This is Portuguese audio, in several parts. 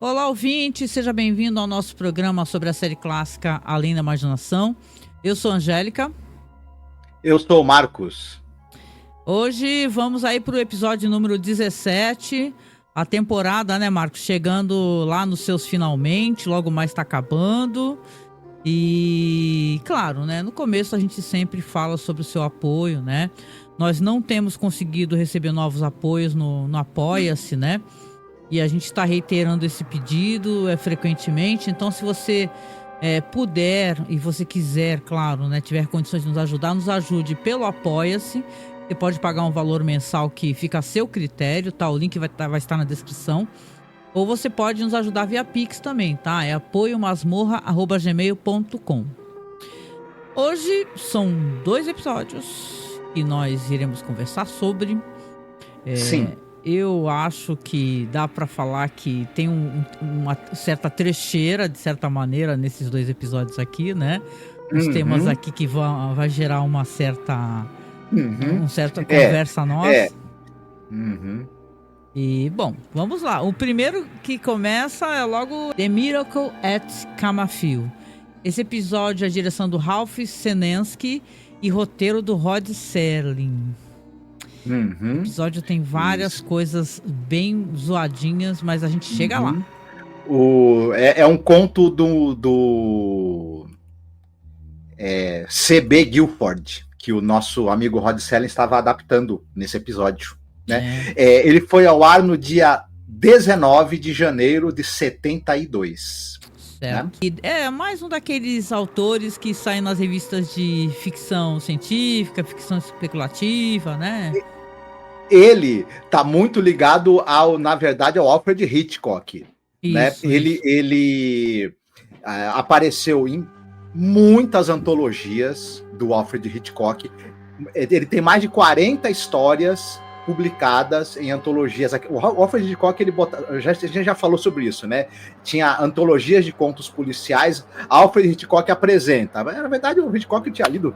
Olá, ouvinte, seja bem-vindo ao nosso programa sobre a série clássica Além da Imaginação. Eu sou a Angélica. Eu sou o Marcos. Hoje vamos aí para o episódio número 17, a temporada, né, Marcos? Chegando lá nos seus finalmente, logo mais está acabando. E, claro, né, no começo a gente sempre fala sobre o seu apoio, né? Nós não temos conseguido receber novos apoios no Apoia-se, né? E a gente está reiterando esse pedido frequentemente. Então, se você puder e você quiser, claro, né, tiver condições de nos ajudar, nos ajude pelo Apoia-se. Você pode pagar um valor mensal que fica a seu critério, tá? O link vai estar na descrição. Ou você pode nos ajudar via Pix também, tá? É apoiomasmorra@gmail.com. Hoje são 2 episódios que nós iremos conversar sobre. Sim. Eu acho que dá pra falar que tem uma certa trecheira, de certa maneira, nesses 2 episódios aqui, né? Os temas aqui que vai gerar uma certa conversa nossa. E, bom, vamos lá. O primeiro que começa é logo The Miracle at Camafield. Esse episódio é a direção do Ralph Senensky e roteiro do Rod Serling. O episódio tem várias coisas bem zoadinhas, mas a gente chega lá. É um conto do C.B. Guilford, que o nosso amigo Rod Serling estava adaptando nesse episódio. Né? Ele foi ao ar no dia 19 de janeiro de 72. Certo. Né? E é mais um daqueles autores que saem nas revistas de ficção científica, ficção especulativa, né? Ele tá muito ligado na verdade, ao Alfred Hitchcock. Isso, né? Ele apareceu em muitas antologias do Alfred Hitchcock. Ele tem mais de 40 histórias publicadas em antologias. O Alfred Hitchcock, a gente já falou sobre isso, né? Tinha antologias de contos policiais. Alfred Hitchcock apresenta. Na verdade, o Hitchcock tinha lido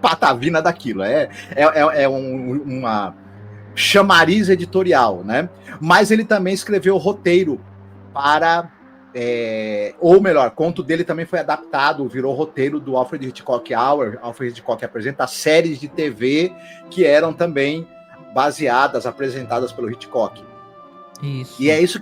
patavina daquilo. Uma chamariz editorial, né? Mas ele também escreveu roteiro para... ou melhor, conto dele também foi adaptado, virou roteiro do Alfred Hitchcock Hour. Alfred Hitchcock apresenta séries de TV que eram também apresentadas pelo Hitchcock. Isso. E é isso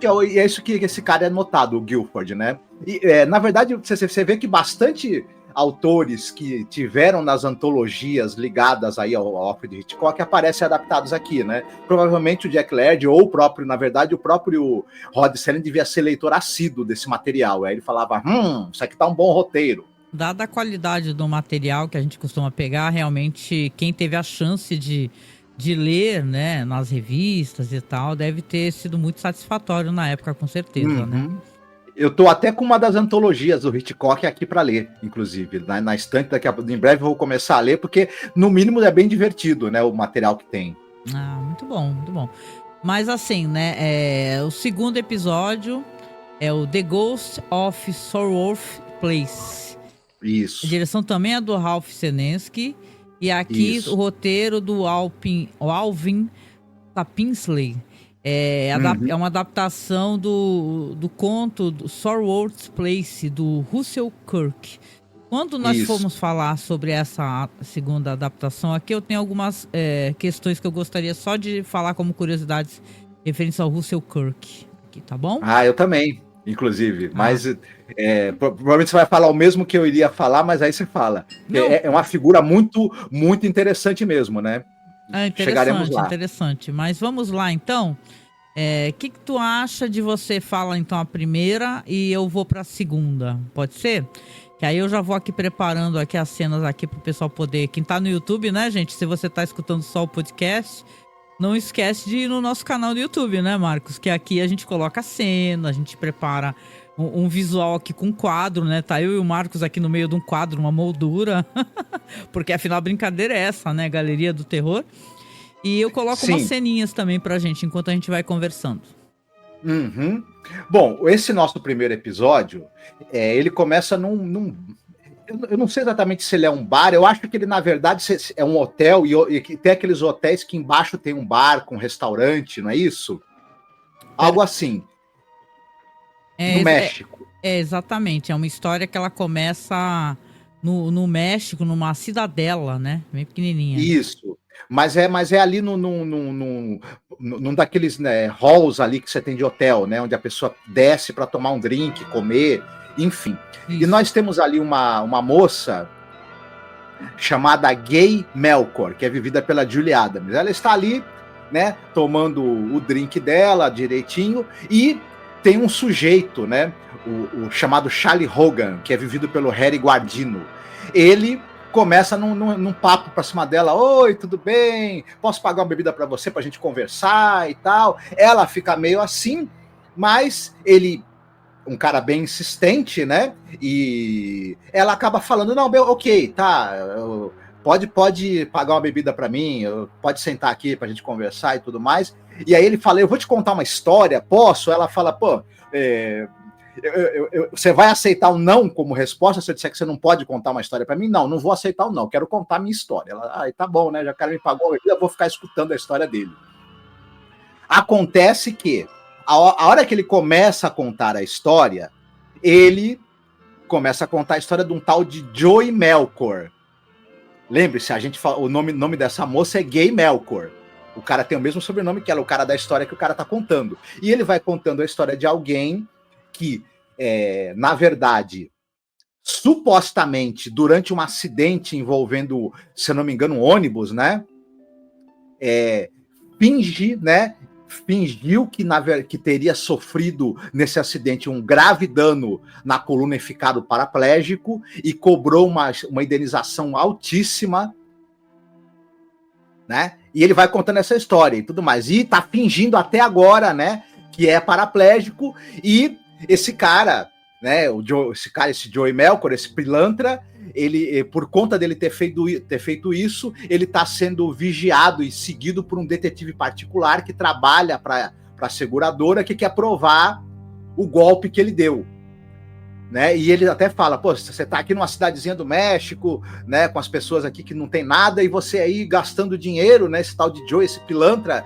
que esse cara é notado, o Guilford, né? E, na verdade, você vê que bastante autores que tiveram nas antologias ligadas aí ao Alfred Hitchcock aparecem adaptados aqui, né? Provavelmente o Jack Laird ou o próprio Rod Serling devia ser leitor assíduo desse material. Aí ele falava, isso aqui tá um bom roteiro. Dada a qualidade do material que a gente costuma pegar, realmente quem teve a chance de ler, né, nas revistas e tal, deve ter sido muito satisfatório na época, com certeza, né? Eu tô até com uma das antologias do Hitchcock aqui para ler, inclusive, na estante. Em breve eu vou começar a ler, porque no mínimo é bem divertido, né, o material que tem. Ah, muito bom, muito bom. Mas assim, né, o segundo episódio é o The Ghost of Sorworth Place. Isso. A direção também é do Ralph Senensky. E aqui o roteiro do Alvin Tapinsley. É uma adaptação do conto do Sorworth Place, do Russell Kirk. Quando nós formos falar sobre essa segunda adaptação aqui, eu tenho algumas questões que eu gostaria só de falar como curiosidades referentes ao Russell Kirk. Aqui, tá bom? Ah, eu também, inclusive. Mas provavelmente você vai falar o mesmo que eu iria falar, mas aí você fala. É uma figura muito, muito interessante mesmo, né? Chegaremos lá. Interessante. Mas vamos lá, então. Que tu acha de você falar, então, a primeira e eu vou pra segunda? Pode ser? Que aí eu já vou aqui preparando aqui as cenas aqui pro pessoal poder... Quem tá no YouTube, né, gente? Se você tá escutando só o podcast, não esquece de ir no nosso canal do YouTube, né, Marcos? Que aqui a gente coloca a cena, a gente prepara um visual aqui com quadro, né? Tá eu e o Marcos aqui no meio de um quadro, uma moldura. Porque afinal a brincadeira é essa, né? Galeria do Terror. E eu coloco umas ceninhas também pra gente, enquanto a gente vai conversando. Bom, esse nosso primeiro episódio, ele começa num... Eu não sei exatamente se ele é um bar, eu acho que ele, na verdade, é um hotel, e tem aqueles hotéis que embaixo tem um bar com restaurante, não é isso? Algo assim. no México. Exatamente. É uma história que ela começa no México, numa cidadela, né? Bem pequenininha. Isso. Mas é ali num daqueles, né, halls ali que você tem de hotel, né? Onde a pessoa desce para tomar um drink, comer, enfim. Isso. E nós temos ali uma moça chamada Gay Melkor, que é vivida pela Julie Adams. Ela está ali, né, tomando o drink dela direitinho, e tem um sujeito, né, o chamado Charlie Hogan, que é vivido pelo Harry Guardino. Ele começa num papo pra cima dela: oi, tudo bem? Posso pagar uma bebida para você pra gente conversar e tal? Ela fica meio assim, mas ele, um cara bem insistente, né? E ela acaba falando: não, ok, tá, pode pagar uma bebida para mim, pode sentar aqui pra gente conversar e tudo mais. E aí ele fala: eu vou te contar uma história, posso? Ela fala: pô, você vai aceitar o não como resposta se eu disser que você não pode contar uma história para mim? Não, não vou aceitar o não, quero contar a minha história. Ela: tá bom, né? Já o cara me pagou, eu vou ficar escutando a história dele. Acontece que a hora que ele começa a contar a história, ele começa a contar a história de um tal de Joey Melkor. Lembre-se, a gente fala, o nome dessa moça é Gay Melkor. O cara tem o mesmo sobrenome que ela, o cara da história que o cara tá contando. E ele vai contando a história de alguém que, na verdade, supostamente, durante um acidente envolvendo, se eu não me engano, um ônibus, né? Fingiu que teria sofrido nesse acidente um grave dano na coluna e ficado paraplégico, e cobrou uma indenização altíssima, né? E ele vai contando essa história e tudo mais. E tá fingindo até agora, né, que é paraplégico. E esse cara, né, esse Joey Melkor, esse pilantra, ele, por conta dele ter feito isso, ele tá sendo vigiado e seguido por um detetive particular que trabalha para a seguradora, que quer provar o golpe que ele deu, né? E ele até fala: pô, você tá aqui numa cidadezinha do México, né, com as pessoas aqui que não tem nada, e você aí gastando dinheiro, né, esse tal de Joey, esse pilantra,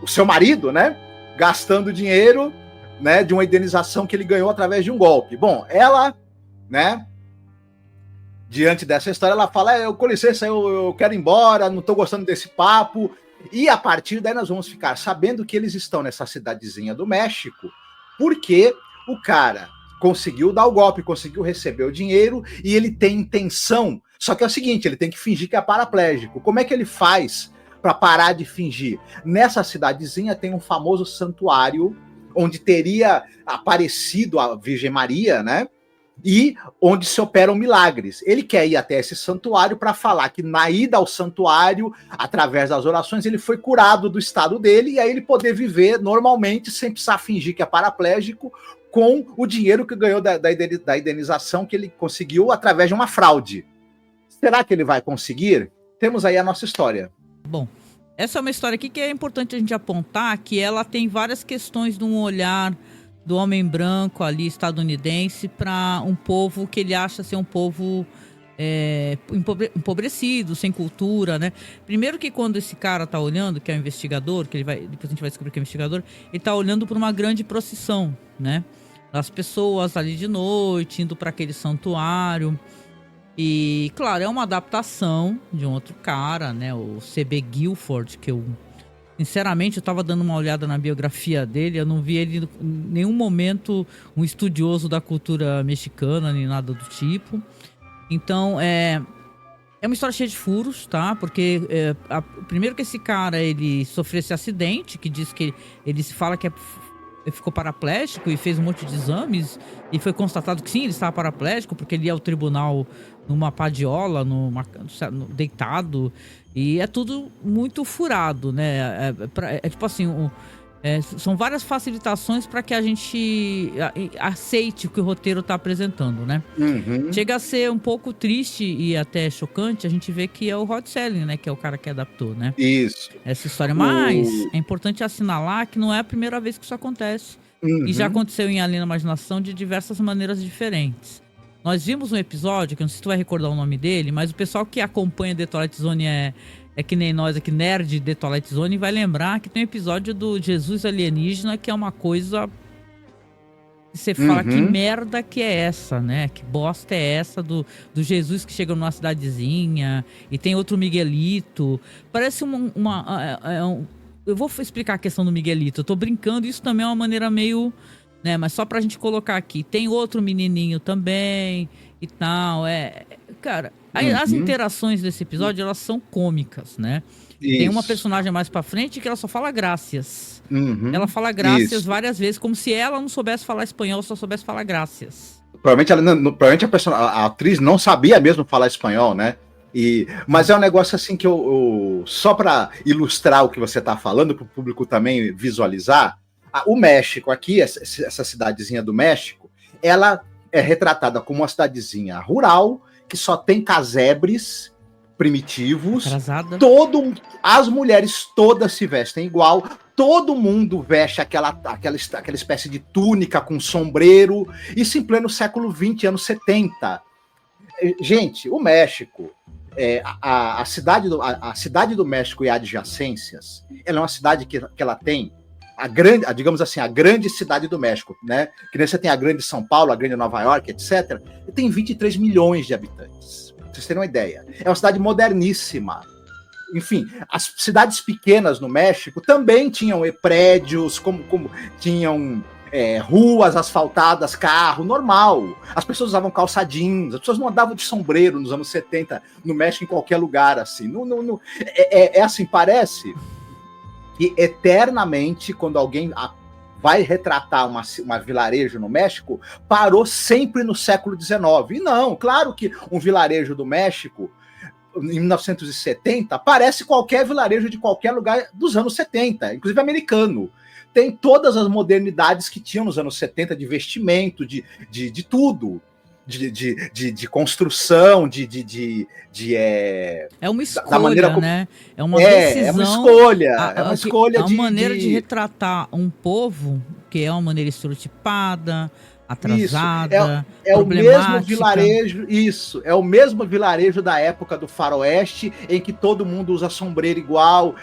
o seu marido, né, gastando dinheiro, né, de uma indenização que ele ganhou através de um golpe. Bom, ela, né, diante dessa história, ela fala: com licença, eu quero ir embora, não tô gostando desse papo. E a partir daí nós vamos ficar sabendo que eles estão nessa cidadezinha do México porque o cara conseguiu dar o golpe, conseguiu receber o dinheiro, e ele tem intenção. Só que é o seguinte, ele tem que fingir que é paraplégico. Como é que ele faz para parar de fingir? Nessa cidadezinha tem um famoso santuário onde teria aparecido a Virgem Maria, né? E onde se operam milagres. Ele quer ir até esse santuário para falar que na ida ao santuário, através das orações, ele foi curado do estado dele, e aí ele poder viver normalmente sem precisar fingir que é paraplégico, com o dinheiro que ganhou da indenização que ele conseguiu através de uma fraude. Será que ele vai conseguir? Temos aí a nossa história. Bom, essa é uma história aqui que é importante a gente apontar, que ela tem várias questões de um olhar do homem branco ali, estadunidense, para um povo que ele acha ser um povo empobrecido, sem cultura, né? Primeiro que quando esse cara tá olhando, que é o investigador, que depois a gente vai descobrir que é o investigador, ele tá olhando por uma grande procissão, né? As pessoas ali de noite, indo para aquele santuário. E, claro, é uma adaptação de um outro cara, né? O C.B. Guilford, que sinceramente, eu tava dando uma olhada na biografia dele, eu não vi ele em nenhum momento um estudioso da cultura mexicana, nem nada do tipo. Então, é uma história cheia de furos, tá? Porque, primeiro que esse cara, ele sofreu esse acidente, que diz que ele se fala que ficou paraplégico e fez um monte de exames, e foi constatado que sim, ele estava paraplégico, porque ele ia ao tribunal numa padiola, deitado, e é tudo muito furado, né? Tipo assim, são várias facilitações para que a gente aceite o que o roteiro está apresentando, né? Uhum. Chega a ser um pouco triste e até chocante a gente ver que é o Rod Serling, né? Que é o cara que adaptou, né? Isso. Essa história. Mas é importante assinalar que não é a primeira vez que isso acontece. Uhum. E já aconteceu em Além da Imaginação de diversas maneiras diferentes. Nós vimos um episódio, que eu não sei se tu vai recordar o nome dele, mas o pessoal que acompanha The Twilight Zone é que nem nós aqui, nerd de The Twilight Zone, vai lembrar que tem um episódio do Jesus Alienígena, que é uma coisa você fala, que merda que é essa, né? Que bosta é essa do Jesus que chega numa cidadezinha e tem outro Miguelito. Parece eu vou explicar a questão do Miguelito. Eu tô brincando, isso também é uma maneira meio... né? Mas só pra gente colocar aqui. Tem outro menininho também e tal. Cara, as interações desse episódio, elas são cômicas, né? Isso. Tem uma personagem mais pra frente que ela só fala graças. Ela fala graças várias vezes, como se ela não soubesse falar espanhol, só soubesse falar graças. Provavelmente a atriz não sabia mesmo falar espanhol, né? Mas é um negócio assim que só para ilustrar o que você está falando, para o público também visualizar, o México aqui, essa cidadezinha do México, ela é retratada como uma cidadezinha rural, que só tem casebres primitivos. As mulheres todas se vestem igual, todo mundo veste aquela espécie de túnica com sombreiro, isso em pleno século XX, anos 70. Gente, o México, a cidade do México e adjacências, ela é uma cidade que ela tem digamos assim, a grande cidade do México, né? Que nem você tem a grande São Paulo, a grande Nova York, etc. Tem 23 milhões de habitantes, pra vocês terem uma ideia. É uma cidade moderníssima. Enfim, as cidades pequenas no México também tinham prédios, como tinham ruas asfaltadas, carro, normal. As pessoas usavam calça jeans, as pessoas não andavam de sombreiro nos anos 70 no México, em qualquer lugar, assim. Assim, parece que eternamente, quando alguém vai retratar uma vilarejo no México, parou sempre no século XIX. E não, claro que um vilarejo do México, em 1970, parece qualquer vilarejo de qualquer lugar dos anos 70, inclusive americano. Tem todas as modernidades que tinham nos anos 70, de vestimento, de tudo. De construção, é uma escolha, né? É uma decisão. É uma escolha. É uma escolha uma maneira de retratar um povo que é uma maneira estereotipada, atrasada, é o mesmo vilarejo, é o mesmo vilarejo da época do faroeste, em que todo mundo usa sombreiro igual,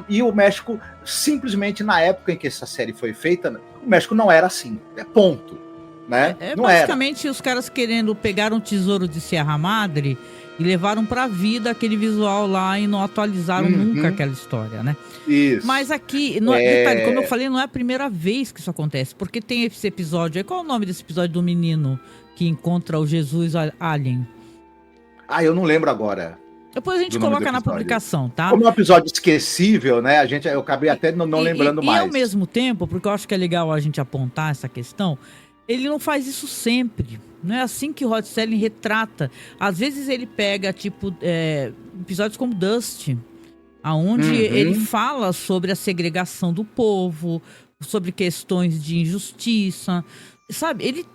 e o México, simplesmente na época em que essa série foi feita, o México não era assim, ponto. Né? Basicamente os caras querendo pegar um tesouro de Sierra Madre e levaram pra vida aquele visual lá e não atualizaram nunca aquela história, né? Isso. Mas aqui, detalhe, como eu falei, não é a primeira vez que isso acontece, porque tem esse episódio, qual é o nome desse episódio do menino que encontra o Jesus Alien? Eu não lembro agora. Depois a gente coloca na publicação, tá? Como é um episódio esquecível, né? Eu acabei até não lembrando mais. E ao mesmo tempo, porque eu acho que é legal a gente apontar essa questão, ele não faz isso sempre. Não é assim que o Rod Serling retrata. Às vezes ele pega, episódios como Dust, aonde ele fala sobre a segregação do povo, sobre questões de injustiça. Sabe, ele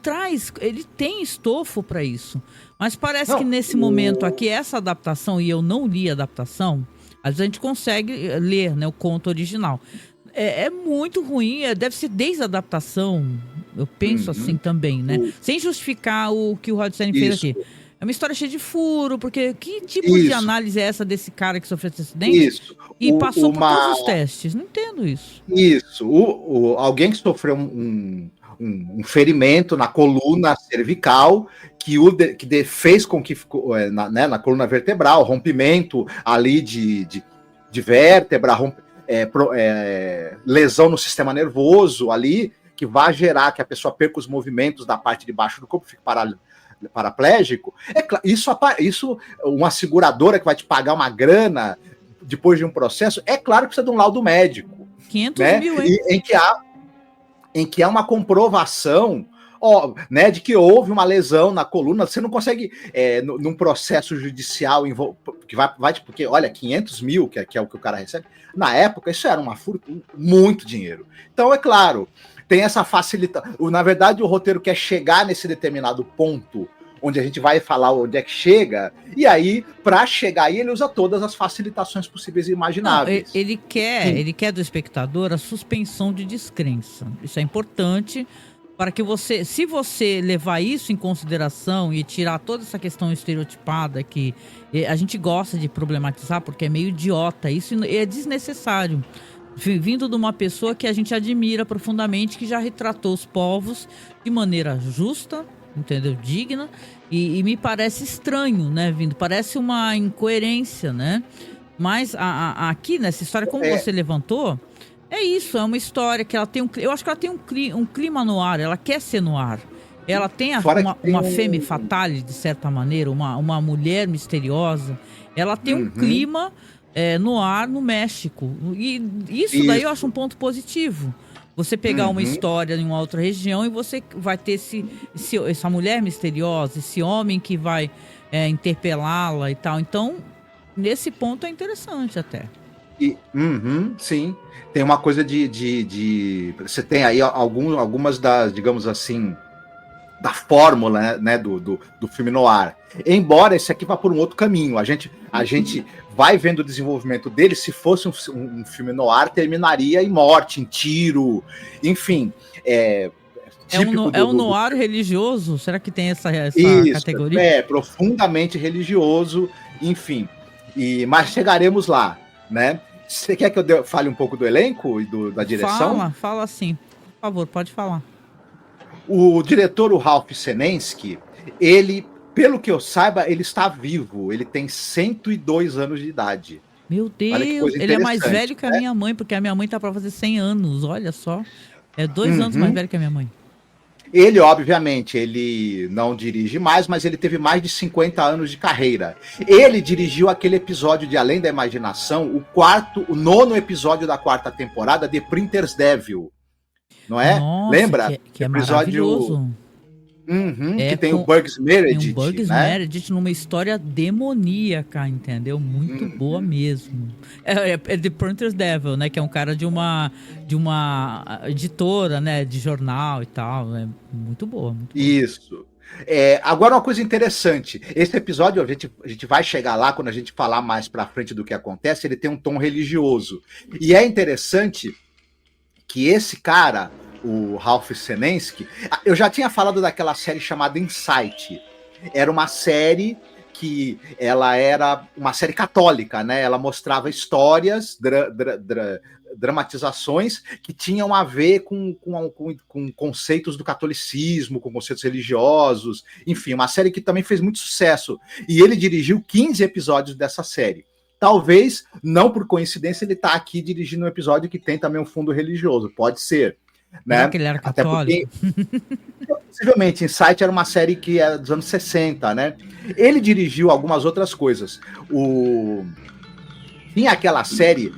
tem estofo para isso. Mas parece que nesse momento aqui, essa adaptação, e eu não li a adaptação, às vezes a gente consegue ler, né, o conto original. É muito ruim, deve ser desde a adaptação, eu penso assim também, né? Sem justificar o que o Rod Serling fez aqui. É uma história cheia de furo, porque que tipo de análise é essa desse cara que sofreu esse acidente? E passou por todos os testes, não entendo isso. Alguém que sofreu um ferimento na coluna cervical, que fez com que ficou na coluna vertebral, rompimento ali de vértebra, lesão no sistema nervoso ali, que vai gerar que a pessoa perca os movimentos da parte de baixo do corpo, fique paraplégico. Isso, uma seguradora que vai te pagar uma grana depois de um processo, é claro que precisa de um laudo médico. 500 mil, hein? Em que há uma comprovação, né, de que houve uma lesão na coluna. Você não consegue, num processo judicial, porque, olha, 500 mil, que é o que o cara recebe, na época, isso era muito dinheiro. Então, é claro, tem essa facilitação. Na verdade, o roteiro quer chegar nesse determinado ponto, onde a gente vai falar onde é que chega, e aí, para chegar aí, ele usa todas as facilitações possíveis e imagináveis. Não, ele quer do espectador a suspensão de descrença. Isso é importante para que se você levar isso em consideração e tirar toda essa questão estereotipada que a gente gosta de problematizar porque é meio idiota, isso é desnecessário. Vindo de uma pessoa que a gente admira profundamente, que já retratou os povos de maneira justa, entendeu? Digna, e me parece estranho, né? Parece uma incoerência, né? Mas aqui nessa história, como você levantou, é isso, é uma história que ela tem eu acho que ela tem um clima no ar, ela quer ser no ar. Ela tem uma femme fatale, de certa maneira, uma mulher misteriosa. Ela tem um clima no ar no México. E isso daí eu acho um ponto positivo. Você pegar uma história em uma outra região e você vai ter essa mulher misteriosa, esse homem que vai interpelá-la e tal. Então, nesse ponto é interessante até. Sim. Tem uma coisa você tem aí algumas das, digamos assim, da fórmula, né, do filme noir. Embora esse aqui vá por um outro caminho. A gente vai vendo o desenvolvimento dele. Se fosse um filme noir, terminaria em morte, em tiro, enfim. Um noir religioso? Será que tem essa categoria? Profundamente religioso, enfim. Mas chegaremos lá, né? Você quer que eu fale um pouco do elenco e da direção? Fala sim. Por favor, pode falar. O diretor, o Ralph Senensky, ele, pelo que eu saiba, ele está vivo. Ele tem 102 anos de idade. Meu Deus, ele é mais velho que a minha mãe, porque a minha mãe tá para fazer 100 anos, olha só. É 2 anos mais velho que a minha mãe. Ele, obviamente, ele não dirige mais, mas ele teve mais de 50 anos de carreira. Ele dirigiu aquele episódio de Além da Imaginação, o 9º episódio da 4ª temporada, The Printer's Devil. Não é? Nossa, lembra? Que é maravilhoso. Que tem o Bugs Meredith. Tem o Bugs Meredith numa história demoníaca, entendeu? Muito boa mesmo. É The Printer's Devil, né? Que é um cara de uma editora, né? De jornal e tal. É muito boa. Isso. Agora uma coisa interessante. Esse episódio, a gente vai chegar lá quando a gente falar mais pra frente do que acontece. Ele tem um tom religioso. E é interessante que esse cara, o Ralph Senensky, eu já tinha falado daquela série chamada Insight. Era uma série que ela era uma série católica, né? Ela mostrava histórias, dramatizações que tinham a ver com conceitos do catolicismo, com conceitos religiosos, enfim, uma série que também fez muito sucesso. E ele dirigiu 15 episódios dessa série. Talvez, não por coincidência, ele está aqui dirigindo um episódio que tem também um fundo religioso. Pode ser. Né? Será que ele era católico? Até porque, possivelmente, Insight era uma série que é dos anos 60, né? Ele dirigiu algumas outras coisas. Tinha aquela série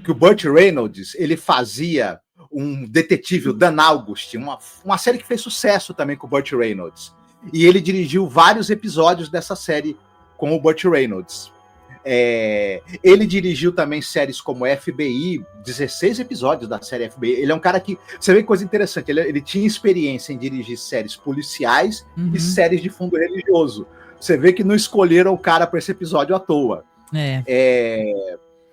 que o Burt Reynolds ele fazia um detetive, o Dan August, uma série que fez sucesso também com o Burt Reynolds. E ele dirigiu vários episódios dessa série com o Burt Reynolds. Ele dirigiu também séries como FBI, 16 episódios da série FBI. Ele é um cara que, você vê que coisa interessante, ele tinha experiência em dirigir séries policiais e séries de fundo religioso. Você vê que não escolheram o cara para esse episódio à toa.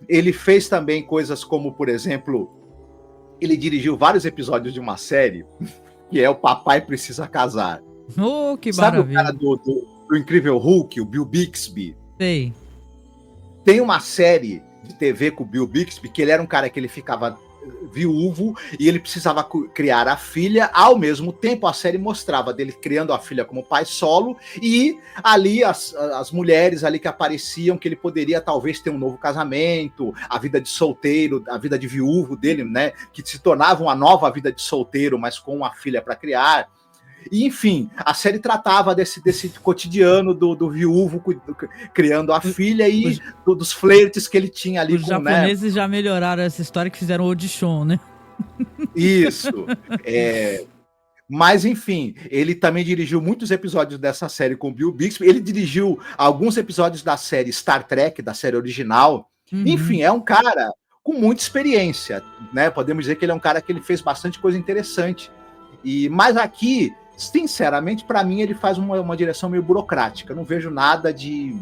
Ele fez também coisas como, por exemplo, ele dirigiu vários episódios de uma série que é O Papai Precisa Casar. Oh, que Sabe maravilha. o cara do Incrível Hulk, o Bill Bixby? Sei. Tem uma série de TV com o Bill Bixby, que ele era um cara que ele ficava viúvo e ele precisava criar a filha. Ao mesmo tempo, a série mostrava dele criando a filha como pai solo e ali as mulheres ali que apareciam, que ele poderia talvez ter um novo casamento, a vida de solteiro, a vida de viúvo dele, né, que se tornava uma nova vida de solteiro, mas com uma filha para criar. E, enfim, a série tratava desse cotidiano do viúvo criando a filha e dos flertes que ele tinha ali os com, japoneses, né? Já melhoraram essa história que fizeram o audition, né? Isso. Mas, enfim, ele também dirigiu muitos episódios dessa série com o Bill Bixby. Ele dirigiu alguns episódios da série Star Trek, da série original. Enfim, é um cara com muita experiência, né? Podemos dizer que ele é um cara que ele fez bastante coisa interessante. Mas aqui, sinceramente, para mim, ele faz uma direção meio burocrática. Eu não vejo nada de...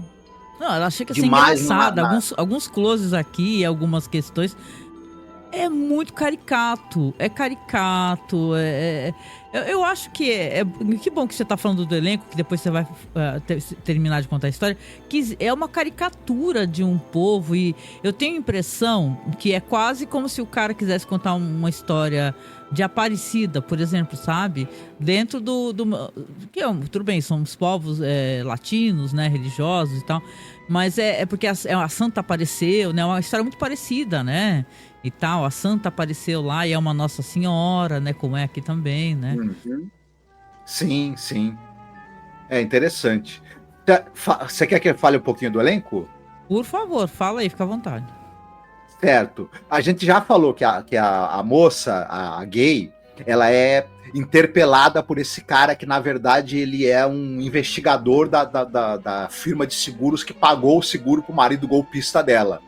Não, eu achei que assim, engraçado. Alguns closes aqui, algumas questões. É muito caricato, eu acho que que bom que você tá falando do elenco, que depois você vai terminar de contar a história, que é uma caricatura de um povo, e eu tenho a impressão que é quase como se o cara quisesse contar uma história de Aparecida, por exemplo, sabe? Dentro que tudo bem, somos povos latinos, né, religiosos e tal, mas é porque a santa apareceu, né, uma história muito parecida, né? E tal, a santa apareceu lá e é uma Nossa Senhora, né? Como é aqui também, né? Uhum. Sim, sim. É interessante. Você quer que eu fale um pouquinho do elenco? Por favor, fala aí, fica à vontade. Certo. A gente já falou que a moça, a gay, ela é interpelada por esse cara que, na verdade, ele é um investigador da firma de seguros que pagou o seguro pro marido golpista dela.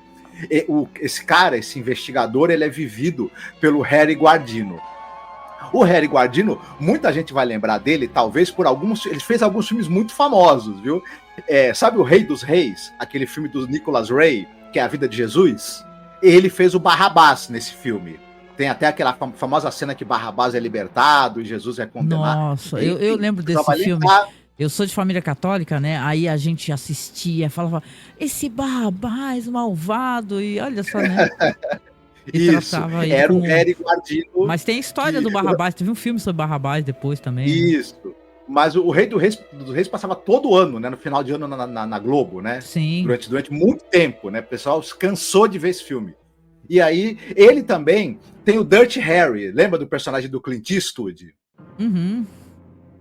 Esse cara, esse investigador, ele é vivido pelo Harry Guardino. O Harry Guardino, muita gente vai lembrar dele, talvez por alguns... Ele fez alguns filmes muito famosos, viu? Sabe O Rei dos Reis? Aquele filme do Nicholas Ray, que é A Vida de Jesus? Ele fez o Barrabás nesse filme. Tem até aquela famosa cena que Barrabás é libertado e Jesus é condenado. Nossa, eu lembro desse filme. Eu sou de família católica, né? Aí a gente assistia, falava, esse Barrabás malvado, e olha só, né? E isso, era o Harry Guardino. Mas tem a história do Barrabás, teve um filme sobre Barrabás depois também. Isso. Né? Mas o Rei dos Reis passava todo ano, né? No final de ano na Globo, né? Sim. Durante muito tempo, né? O pessoal se cansou de ver esse filme. E aí, ele também tem o Dirty Harry. Lembra do personagem do Clint Eastwood? Uhum.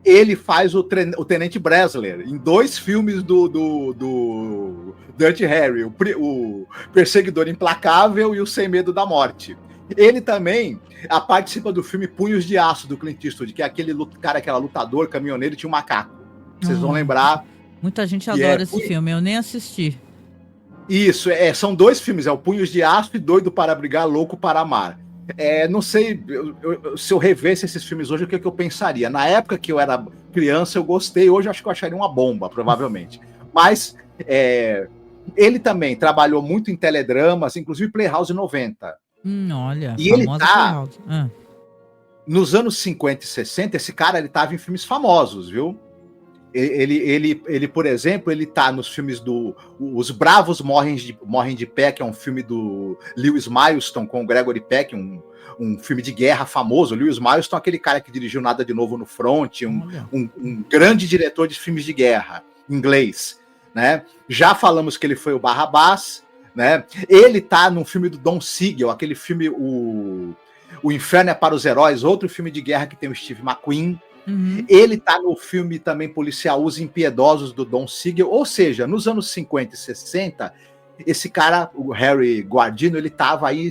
Ele faz o Tenente Bressler em 2 filmes do Dirty Harry, o Perseguidor Implacável e o Sem Medo da Morte. Ele também participa do filme Punhos de Aço, do Clint Eastwood, que é aquele cara, aquela lutador, caminhoneiro, tinha um macaco. Vocês vão lembrar. Muita gente adora esse filme, eu nem assisti. Isso, são 2 filmes, é o Punhos de Aço e Doido para Brigar, Louco para Amar. Não sei, se eu revesse esses filmes hoje, o que eu pensaria? Na época que eu era criança, eu gostei, hoje eu acho que eu acharia uma bomba, provavelmente. Mas ele também trabalhou muito em teledramas, inclusive Playhouse 90. Olha, e ele tá nos anos 50 e 60, esse cara ele tava em filmes famosos, viu? Ele, por exemplo, ele tá nos filmes Os Bravos Morrem de Pé, que é um filme do Lewis Milestone com o Gregory Peck, um filme de guerra famoso. O Lewis Milestone é aquele cara que dirigiu Nada de Novo no Front, um grande diretor de filmes de guerra, inglês, né? Já falamos que ele foi o Barrabás, né? Ele tá num filme do Don Siegel, aquele filme O Inferno é para os Heróis, outro filme de guerra que tem o Steve McQueen. Uhum. Ele tá no filme também policial Os Impiedosos, do Don Siegel. Ou seja, nos anos 50 e 60, esse cara, o Harry Guardino, ele tava aí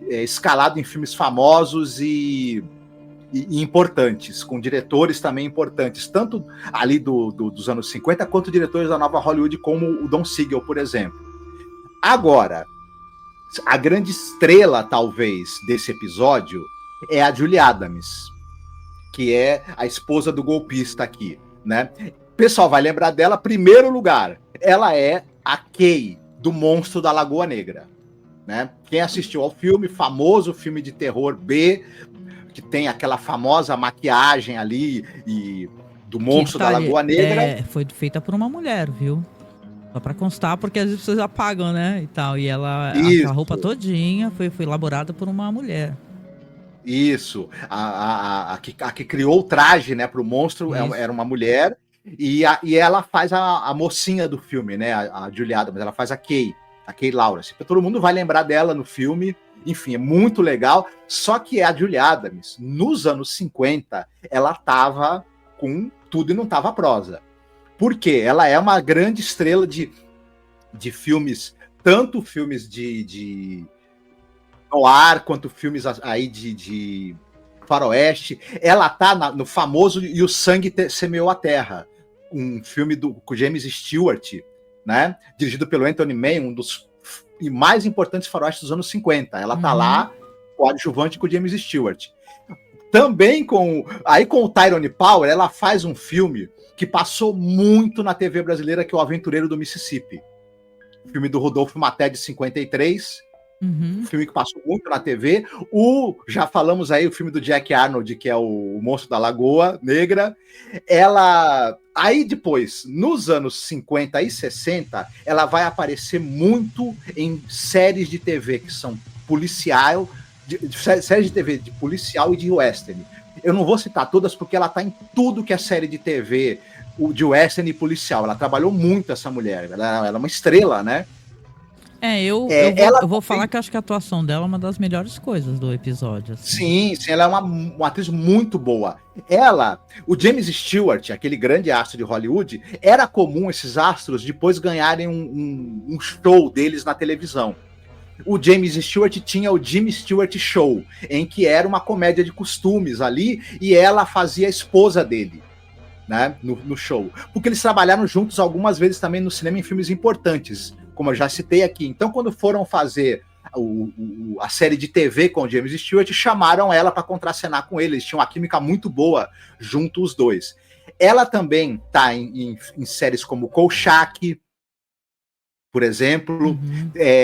escalado em filmes famosos e importantes, com diretores também importantes, tanto ali dos anos 50, quanto diretores da nova Hollywood, como o Don Siegel, por exemplo. Agora, a grande estrela, talvez, desse episódio é a Julie Adams, que é a esposa do golpista aqui, né? O pessoal vai lembrar dela, primeiro lugar, ela é a Kay, do Monstro da Lagoa Negra, né? Quem assistiu ao filme, famoso filme de terror B, que tem aquela famosa maquiagem ali e do Monstro da Lagoa Negra. Foi feita por uma mulher, viu? Só pra constar, porque às vezes as pessoas apagam, né? E tal. E ela, a roupa todinha foi elaborada por uma mulher. Isso, a que criou o traje, né, para o monstro era uma mulher, e ela faz a mocinha do filme, né, a Julie Adams, ela faz a Kay Lawrence. Todo mundo vai lembrar dela no filme, enfim, é muito legal. Só que a Julie Adams, nos anos 50, ela tava com tudo e não tava prosa. Por quê? Ela é uma grande estrela de filmes, tanto filmes de noir, quanto filmes aí de faroeste. Ela tá no famoso E o Sangue Semeou a Terra, um filme com James Stewart, né? Dirigido pelo Anthony Mann, um dos mais importantes faroestes dos anos 50. Ela tá lá, coadjuvante com o James Stewart. Também com o Tyrone Power, ela faz um filme que passou muito na TV brasileira, que é O Aventureiro do Mississippi. Filme do Rodolfo Maté, de 53, Um filme que passou muito na TV. Já falamos aí, o filme do Jack Arnold, que é o Monstro da Lagoa Negra. Aí depois, nos anos 50 e 60, ela vai aparecer muito em séries de TV que são policial, séries de TV de policial e de western. Eu não vou citar todas porque ela tá em tudo que é série de TV de western e policial. Ela trabalhou muito, essa mulher. Ela é uma estrela, né? Eu vou falar que eu acho que a atuação dela é uma das melhores coisas do episódio. Assim. Sim, ela é uma atriz muito boa. O James Stewart, aquele grande astro de Hollywood, era comum esses astros depois ganharem um show deles na televisão. O James Stewart tinha o Jimmy Stewart Show, em que era uma comédia de costumes ali, e ela fazia a esposa dele, né, no show. Porque eles trabalharam juntos algumas vezes também no cinema em filmes importantes, como eu já citei aqui. Então, quando foram fazer a série de TV com o James Stewart, chamaram ela para contracenar com ele. Eles tinham uma química muito boa junto os dois. Ela também está em séries como Kolchak, por exemplo.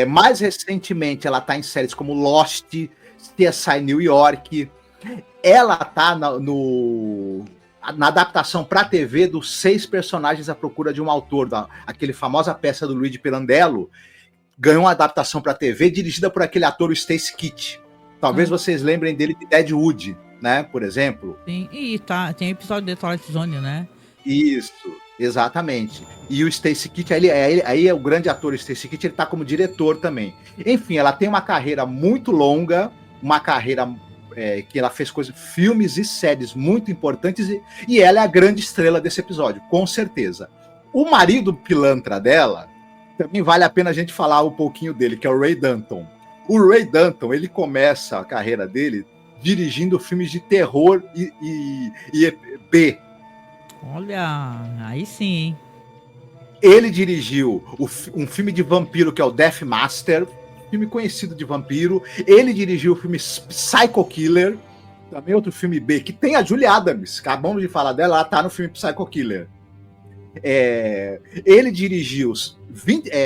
Mais recentemente, ela está em séries como Lost, CSI New York. Ela está na adaptação para a TV dos 6 personagens à procura de um autor, aquele famosa peça do Luigi Pirandello, ganhou uma adaptação para a TV dirigida por aquele ator, o Stacy Kitt. Talvez vocês lembrem dele de Deadwood, né, por exemplo. Sim, e tem episódio de Twilight Zone, né? Isso, exatamente. E o Stacy Kitt, aí é o grande ator, o Stacy Kitt, ele tá como diretor também. Enfim, ela tem uma carreira muito longa, uma carreira que ela fez filmes e séries muito importantes, e ela é a grande estrela desse episódio, com certeza. O marido pilantra dela, também vale a pena a gente falar um pouquinho dele, que é o Ray Danton. O Ray Danton, ele começa a carreira dele dirigindo filmes de terror e B. Olha, aí sim. Ele dirigiu um filme de vampiro, que é o Death Master, filme conhecido de vampiro. Ele dirigiu o filme Psycho Killer, também outro filme B, que tem a Julie Adams, acabamos de falar dela, ela tá no filme Psycho Killer. Ele dirigiu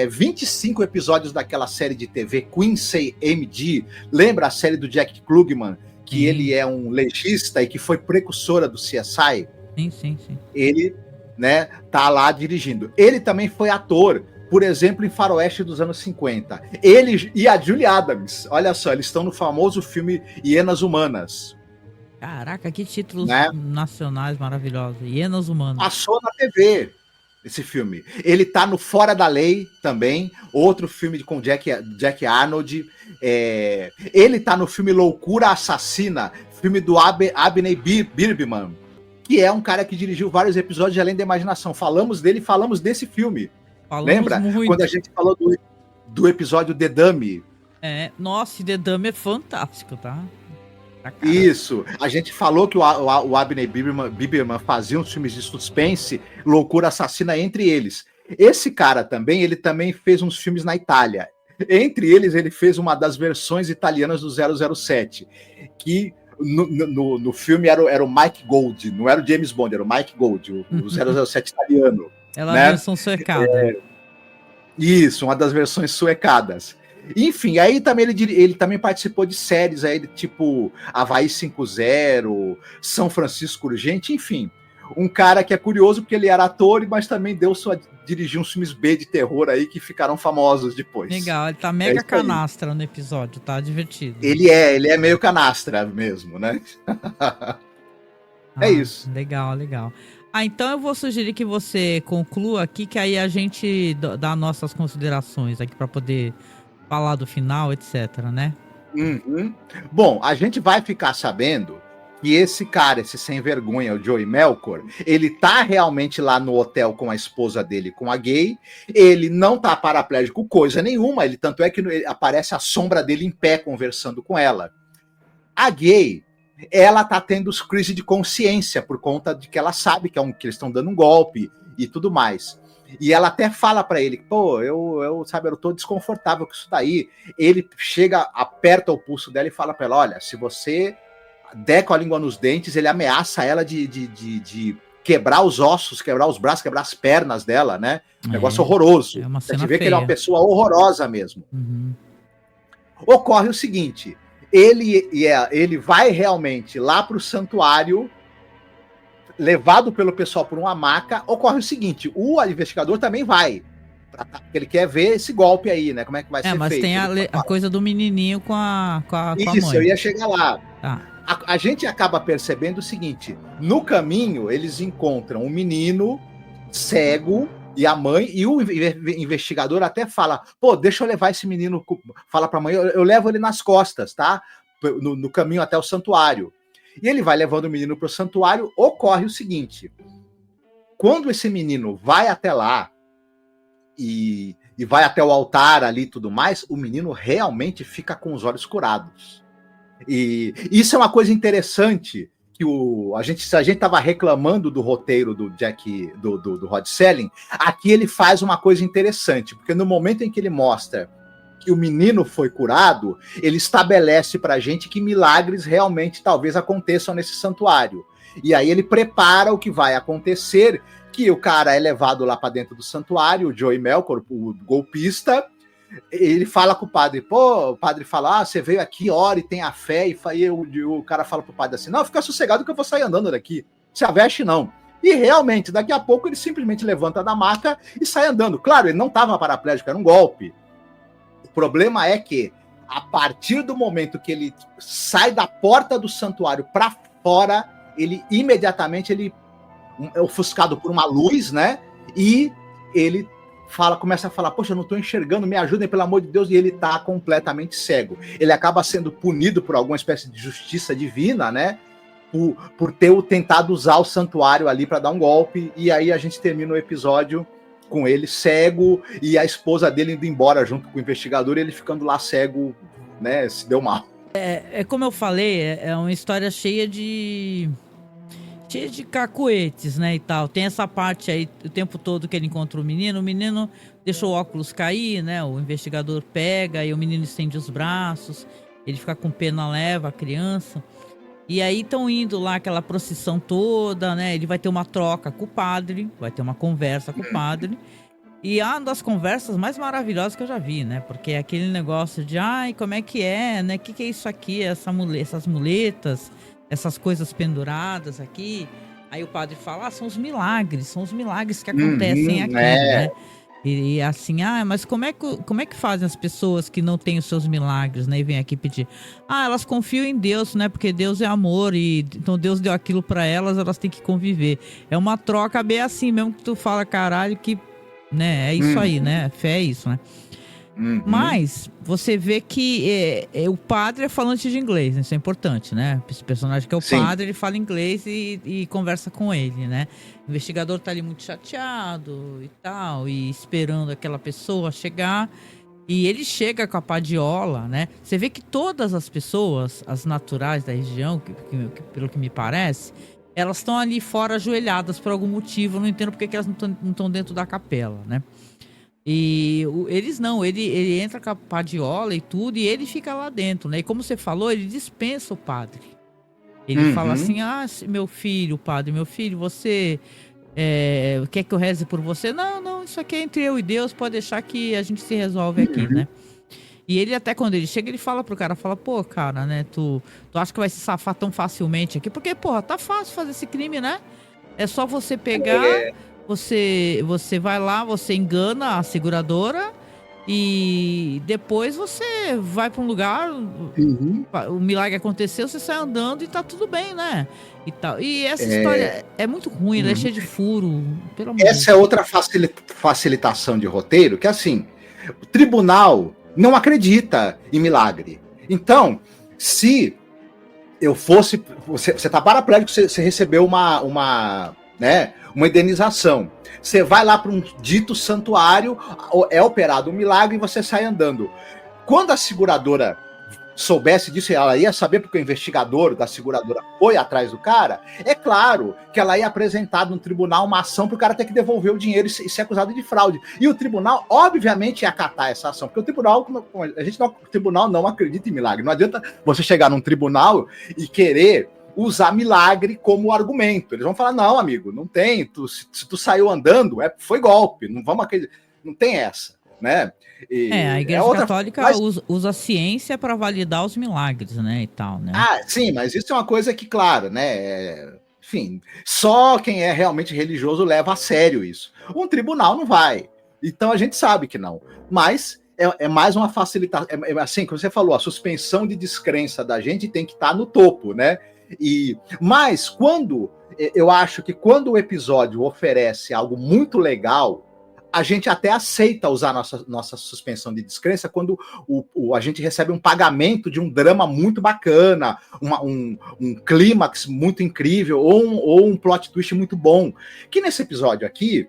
25 episódios daquela série de TV Quincy MD. Lembra a série do Jack Klugman, que ele é um legista e que foi precursora do CSI? Sim. Ele, né, tá lá dirigindo. Ele também foi ator, por exemplo, em Faroeste dos anos 50. Ele e a Julie Adams, olha só, eles estão no famoso filme Hienas Humanas. Caraca, que títulos, né, nacionais maravilhosos. Hienas Humanas. Passou na TV esse filme. Ele tá no Fora da Lei também, outro filme com Jack Arnold. Ele tá no filme Loucura Assassina, filme do Abney Birbman, que é um cara que dirigiu vários episódios de Além da Imaginação. Falamos dele, falamos desse filme. Lembra? Muito. Quando a gente falou do episódio The Dummy. Nossa, The Dummy é fantástico, tá? Isso. A gente falou que o Abney Biberman fazia uns filmes de suspense, Loucura Assassina entre eles. Esse cara também, ele também fez uns filmes na Itália. Entre eles, ele fez uma das versões italianas do 007, que no filme era o Mike Gold, não era o James Bond, era o Mike Gold, o 007 italiano. Ela é a versão suecada. Isso, uma das versões suecadas. Enfim, aí também ele também participou de séries aí, tipo Havaí 5-0, São Francisco Urgente, enfim. Um cara que é curioso porque ele era ator, mas também dirigiu uns filmes B de terror aí que ficaram famosos depois. Legal, ele tá mega canastra no episódio, tá divertido. Ele é meio canastra mesmo, né? É isso. Legal. Então eu vou sugerir que você conclua aqui, que aí a gente dá nossas considerações aqui para poder falar do final, etc, né? Bom, a gente vai ficar sabendo que esse cara, esse sem vergonha, o Joey Melkor, ele tá realmente lá no hotel com a esposa dele, com a gay. Ele não tá paraplégico coisa nenhuma, tanto é que aparece a sombra dele em pé conversando com ela. A gay, ela tá tendo os crises de consciência por conta de que ela sabe que eles estão dando um golpe e tudo mais. E ela até fala pra ele, eu tô desconfortável com isso daí. Ele chega, aperta o pulso dela e fala pra ela, olha, se você der com a língua nos dentes, ele ameaça ela de quebrar os ossos, quebrar os braços, quebrar as pernas dela, né? Negócio horroroso. É uma cena Você vê feia. que ele é uma pessoa horrorosa mesmo. Ocorre o seguinte, ele vai realmente lá para o santuário, levado pelo pessoal por uma maca. Ocorre o seguinte, o investigador também vai, porque ele quer ver esse golpe aí, né? Como é que vai ser feito. Mas tem a coisa do menininho com a mãe. Isso, eu ia chegar lá. Tá. A gente acaba percebendo o seguinte, no caminho eles encontram um menino cego e a mãe, e o investigador até fala, pô, deixa eu levar esse menino, fala pra mãe, eu levo ele nas costas, tá? No caminho até o santuário. E ele vai levando o menino pro santuário. Ocorre o seguinte, quando esse menino vai até lá e vai até o altar ali e tudo mais, o menino realmente fica com os olhos curados. E isso é uma coisa interessante, que se a gente estava reclamando do roteiro do Jack, do Rod Serling, aqui ele faz uma coisa interessante, porque no momento em que ele mostra que o menino foi curado, ele estabelece pra gente que milagres realmente talvez aconteçam nesse santuário. E aí ele prepara o que vai acontecer, que o cara é levado lá para dentro do santuário, o Joey Melkor, o golpista, ele fala com o padre, pô, o padre fala, você veio aqui, ora e tenha fé, e o cara fala pro padre assim, não, fica sossegado que eu vou sair andando daqui, se aveste não. E realmente, daqui a pouco ele simplesmente levanta da maca e sai andando. Claro, ele não estava paraplégico, era um golpe. O problema é que, a partir do momento que ele sai da porta do santuário para fora, ele imediatamente é ofuscado por uma luz, né? E ele começa a falar, poxa, eu não estou enxergando, me ajudem, pelo amor de Deus, e ele está completamente cego. Ele acaba sendo punido por alguma espécie de justiça divina, né? Por ter tentado usar o santuário ali para dar um golpe, e aí a gente termina o episódio com ele cego, e a esposa dele indo embora junto com o investigador, e ele ficando lá cego, né? Se deu mal. É como eu falei, é uma história cheia de cacuetes, né, e tal. Tem essa parte aí, o tempo todo que ele encontra o menino deixou o óculos cair, né, o investigador pega e o menino estende os braços, ele fica com pena, leva a criança, e aí estão indo lá aquela procissão toda, né, ele vai ter uma troca com o padre, vai ter uma conversa com o padre, e é uma das conversas mais maravilhosas que eu já vi, né, porque é aquele negócio de, ai, como é que é, né, que é isso aqui, essas muletas, essas coisas penduradas aqui. Aí o padre fala, são os milagres que acontecem aqui, né? E assim, mas como é que fazem as pessoas que não têm os seus milagres, né? E vêm aqui pedir. Elas confiam em Deus, né? Porque Deus é amor e então Deus deu aquilo pra elas têm que conviver. É uma troca bem assim, mesmo que tu fala, caralho, que, né? É isso aí, né? Fé é isso, né? Mas você vê que o padre é falante de inglês, isso é importante, né? Esse personagem que é o padre, ele fala inglês e conversa com ele, né? O investigador tá ali muito chateado e tal, e esperando aquela pessoa chegar. E ele chega com a padiola, né? Você vê que todas as pessoas, as naturais da região, pelo que me parece, elas estão ali fora ajoelhadas por algum motivo. Eu não entendo porque que elas não estão dentro da capela, né? E eles não, ele entra com a padiola e tudo, e ele fica lá dentro, né? E como você falou, ele dispensa o padre. Ele fala assim, meu filho, padre, você quer que eu reze por você? Não, isso aqui é entre eu e Deus, pode deixar que a gente se resolve aqui, né? E ele até quando ele chega, ele fala pro cara, pô, cara, né, tu acha que vai se safar tão facilmente aqui? Porque, porra, tá fácil fazer esse crime, né? É só você pegar... Você vai lá, você engana a seguradora e depois você vai para um lugar, o milagre aconteceu, você sai andando e tá tudo bem, né? E tal. E essa história é muito ruim, ela é cheia de furo. Pelo amor Essa é outra facilitação de roteiro, que assim, o tribunal não acredita em milagre. Então, se eu fosse... Você tá paraplégico, você recebeu uma indenização. Você vai lá para um dito santuário, é operado um milagre e você sai andando. Quando a seguradora soubesse disso, ela ia saber porque o investigador da seguradora foi atrás do cara, é claro que ela ia apresentar no tribunal uma ação para o cara ter que devolver o dinheiro e ser acusado de fraude. E o tribunal, obviamente, ia acatar essa ação, porque o tribunal não acredita em milagre. Não adianta você chegar num tribunal e querer usar milagre como argumento. Eles vão falar, não, amigo, não tem, se tu saiu andando, foi golpe, não vamos acreditar, não tem essa. né? A Igreja Católica usa a ciência para validar os milagres, né, e tal, né? Sim, mas isso é uma coisa que, claro, né? Enfim, só quem é realmente religioso leva a sério isso. Um tribunal não vai. Então a gente sabe que não. Mas é mais uma facilitação. Assim, como você falou, a suspensão de descrença da gente tem que estar no topo, né? Mas quando eu acho que quando o episódio oferece algo muito legal, a gente até aceita usar nossa suspensão de descrença quando a gente recebe um pagamento de um drama muito bacana, um clímax muito incrível, ou um plot twist muito bom. Que nesse episódio aqui,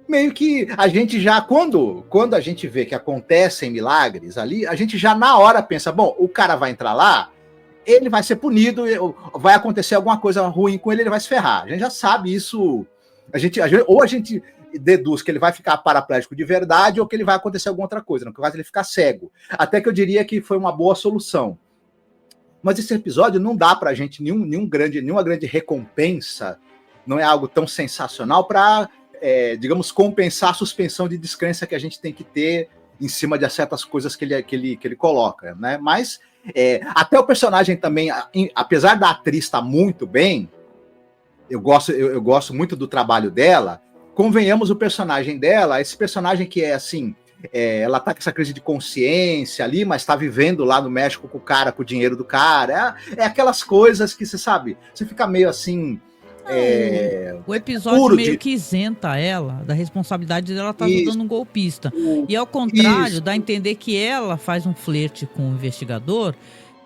meio que a gente já, quando a gente vê que acontecem milagres ali, a gente já na hora pensa, bom, o cara vai entrar lá, ele vai ser punido, vai acontecer alguma coisa ruim com ele vai se ferrar. A gente já sabe isso. Ou a gente deduz que ele vai ficar paraplégico de verdade ou que ele vai acontecer alguma outra coisa, no caso ele ficar cego. Até que eu diria que foi uma boa solução. Mas esse episódio não dá pra gente nenhuma grande recompensa, não é algo tão sensacional para, digamos, compensar a suspensão de descrença que a gente tem que ter em cima de certas coisas que ele coloca, né? Mas até o personagem também, apesar da atriz estar muito bem, eu gosto muito do trabalho dela. Convenhamos, o personagem dela, esse personagem que é assim, ela tá com essa crise de consciência ali, mas tá vivendo lá no México com o cara, com o dinheiro do cara. É aquelas coisas que você sabe, você fica meio assim. O episódio meio que isenta ela da responsabilidade dela estar ajudando um golpista. E ao contrário, dá a entender que ela faz um flerte com o investigador,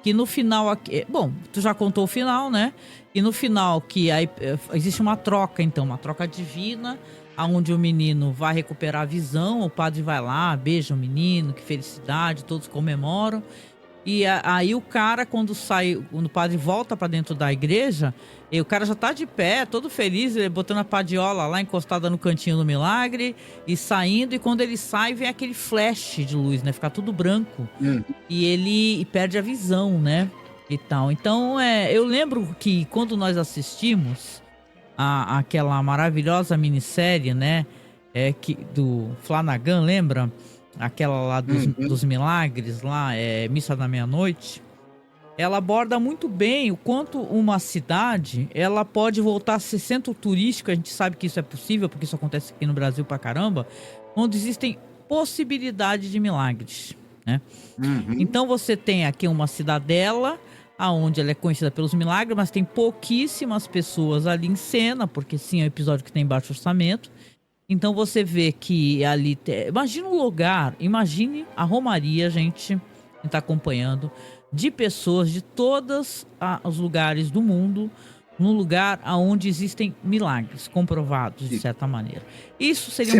que no final... Bom, tu já contou o final, né? E no final, que aí existe uma troca, então, uma troca divina, onde o menino vai recuperar a visão, o padre vai lá, beija o menino, que felicidade, todos comemoram. E aí o cara, quando o padre volta pra dentro da igreja, e o cara já tá de pé, todo feliz, botando a padiola lá encostada no cantinho do milagre e saindo, e quando ele sai vem aquele flash de luz, né? Fica tudo branco. E ele perde a visão, né? E tal. Então, eu lembro que quando nós assistimos aquela maravilhosa minissérie, né? Do Flanagan, lembra? Aquela lá dos milagres, lá, Missa da Meia-Noite. Ela aborda muito bem o quanto uma cidade, ela pode voltar a ser centro turístico. A gente sabe que isso é possível, porque isso acontece aqui no Brasil pra caramba, onde existem possibilidades de milagres, né? Então você tem aqui uma cidadela, aonde ela é conhecida pelos milagres, mas tem pouquíssimas pessoas ali em cena, porque sim, é um episódio que tem baixo orçamento. Então você vê que ali... Imagina um lugar, imagine a romaria, gente, que está acompanhando, de pessoas de todos os lugares do mundo, num lugar onde existem milagres comprovados, de certa maneira. Isso seria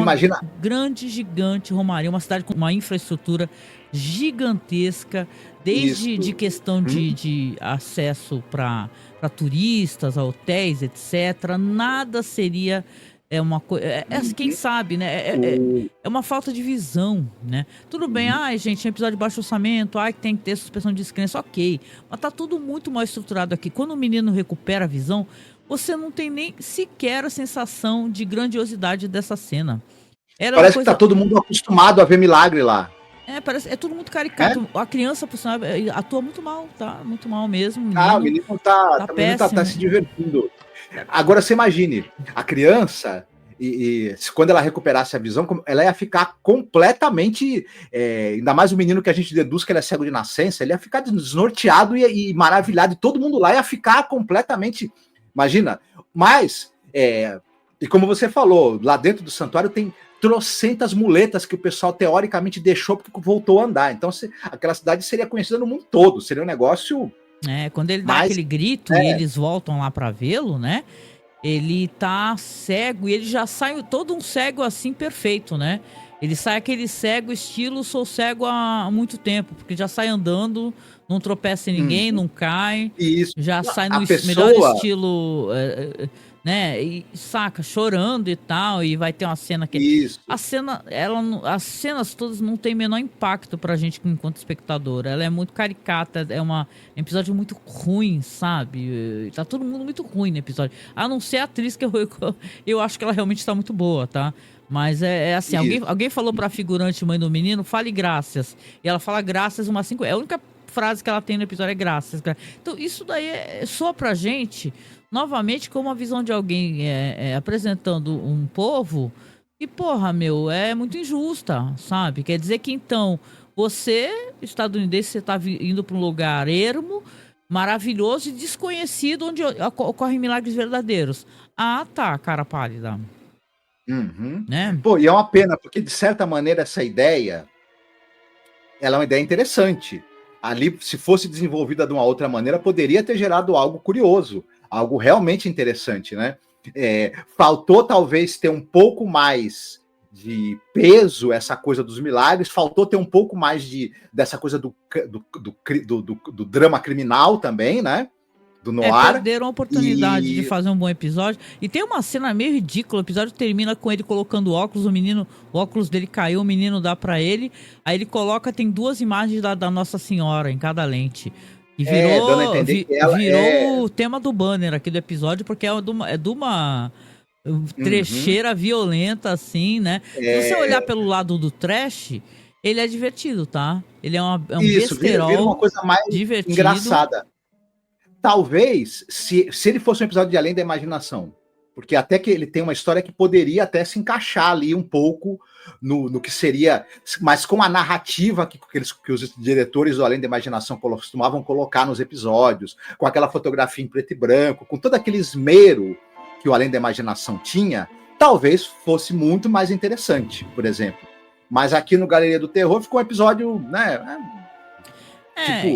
grande, gigante romaria, uma cidade com uma infraestrutura gigantesca, desde de questão de acesso para turistas, a hotéis, etc. Nada seria... uma coisa. Quem sabe, né? É uma falta de visão, né? Tudo bem, gente, é um episódio de baixo orçamento, que tem que ter suspensão de descrença, ok. Mas tá tudo muito mal estruturado aqui. Quando o menino recupera a visão, você não tem nem sequer a sensação de grandiosidade dessa cena. Parece que tá todo mundo acostumado a ver milagre lá. É tudo muito caricato. A criança, por sinal, atua muito mal, tá? Muito mal mesmo. O menino tá se divertindo. Agora você imagine, a criança, quando ela recuperasse a visão, ela ia ficar completamente, ainda mais o menino que a gente deduz que ele é cego de nascença, ele ia ficar desnorteado e maravilhado, e todo mundo lá ia ficar completamente, imagina. Mas, e como você falou, lá dentro do santuário tem trocentas muletas que o pessoal teoricamente deixou porque voltou a andar. Então aquela cidade seria conhecida no mundo todo, seria um negócio... quando ele dá aquele grito e eles voltam lá pra vê-lo, né? Ele tá cego e ele já sai todo um cego assim perfeito, né? Ele sai aquele cego estilo sou cego há muito tempo, porque já sai andando não tropeça em ninguém, não cai, Isso. já sai A no pessoa- melhor estilo, né? E saca, chorando e tal, e vai ter uma cena que Isso. a cena, as cenas todas não tem menor impacto pra gente enquanto espectador. Ela é muito caricata, é um episódio muito ruim, sabe? Tá todo mundo muito ruim no episódio. A não ser a atriz que eu acho que ela realmente tá muito boa, tá? Mas é assim, alguém falou pra figurante mãe do menino, fale graças. E ela fala graças umas 5. É a única frase que ela tem no episódio é graças. Então isso daí soa pra gente, novamente, como a visão de alguém apresentando um povo e, porra, meu, é muito injusta, sabe? Quer dizer que, então, você, estadunidense, você tá indo pra um lugar ermo, maravilhoso e desconhecido, onde ocorrem milagres verdadeiros. Ah, tá, cara pálida. Uhum. Né? Pô, e é uma pena, porque de certa maneira essa ideia, ela é uma ideia interessante. Ali, se fosse desenvolvida de uma outra maneira, poderia ter gerado algo curioso, algo realmente interessante, né? Faltou talvez ter um pouco mais de peso essa coisa dos milagres, faltou ter um pouco mais dessa coisa do drama criminal também, né? Do noir. Perderam a oportunidade de fazer um bom episódio. E tem uma cena meio ridícula. O episódio termina com ele colocando óculos. O óculos dele caiu, o menino dá pra ele. Aí ele coloca, tem 2 imagens da Nossa Senhora em cada lente. E virou o tema do banner aqui do episódio, porque é de uma trecheira violenta, assim, né? Se você olhar pelo lado do trash, ele é divertido, tá? Ele é um besterol. Vira uma coisa mais divertido. Engraçada. Talvez, se ele fosse um episódio de Além da Imaginação, porque até que ele tem uma história que poderia até se encaixar ali um pouco no que seria, mas com a narrativa que os diretores do Além da Imaginação costumavam colocar nos episódios, com aquela fotografia em preto e branco, com todo aquele esmero que o Além da Imaginação tinha, talvez fosse muito mais interessante, por exemplo. Mas aqui no Galeria do Terror ficou um episódio, né?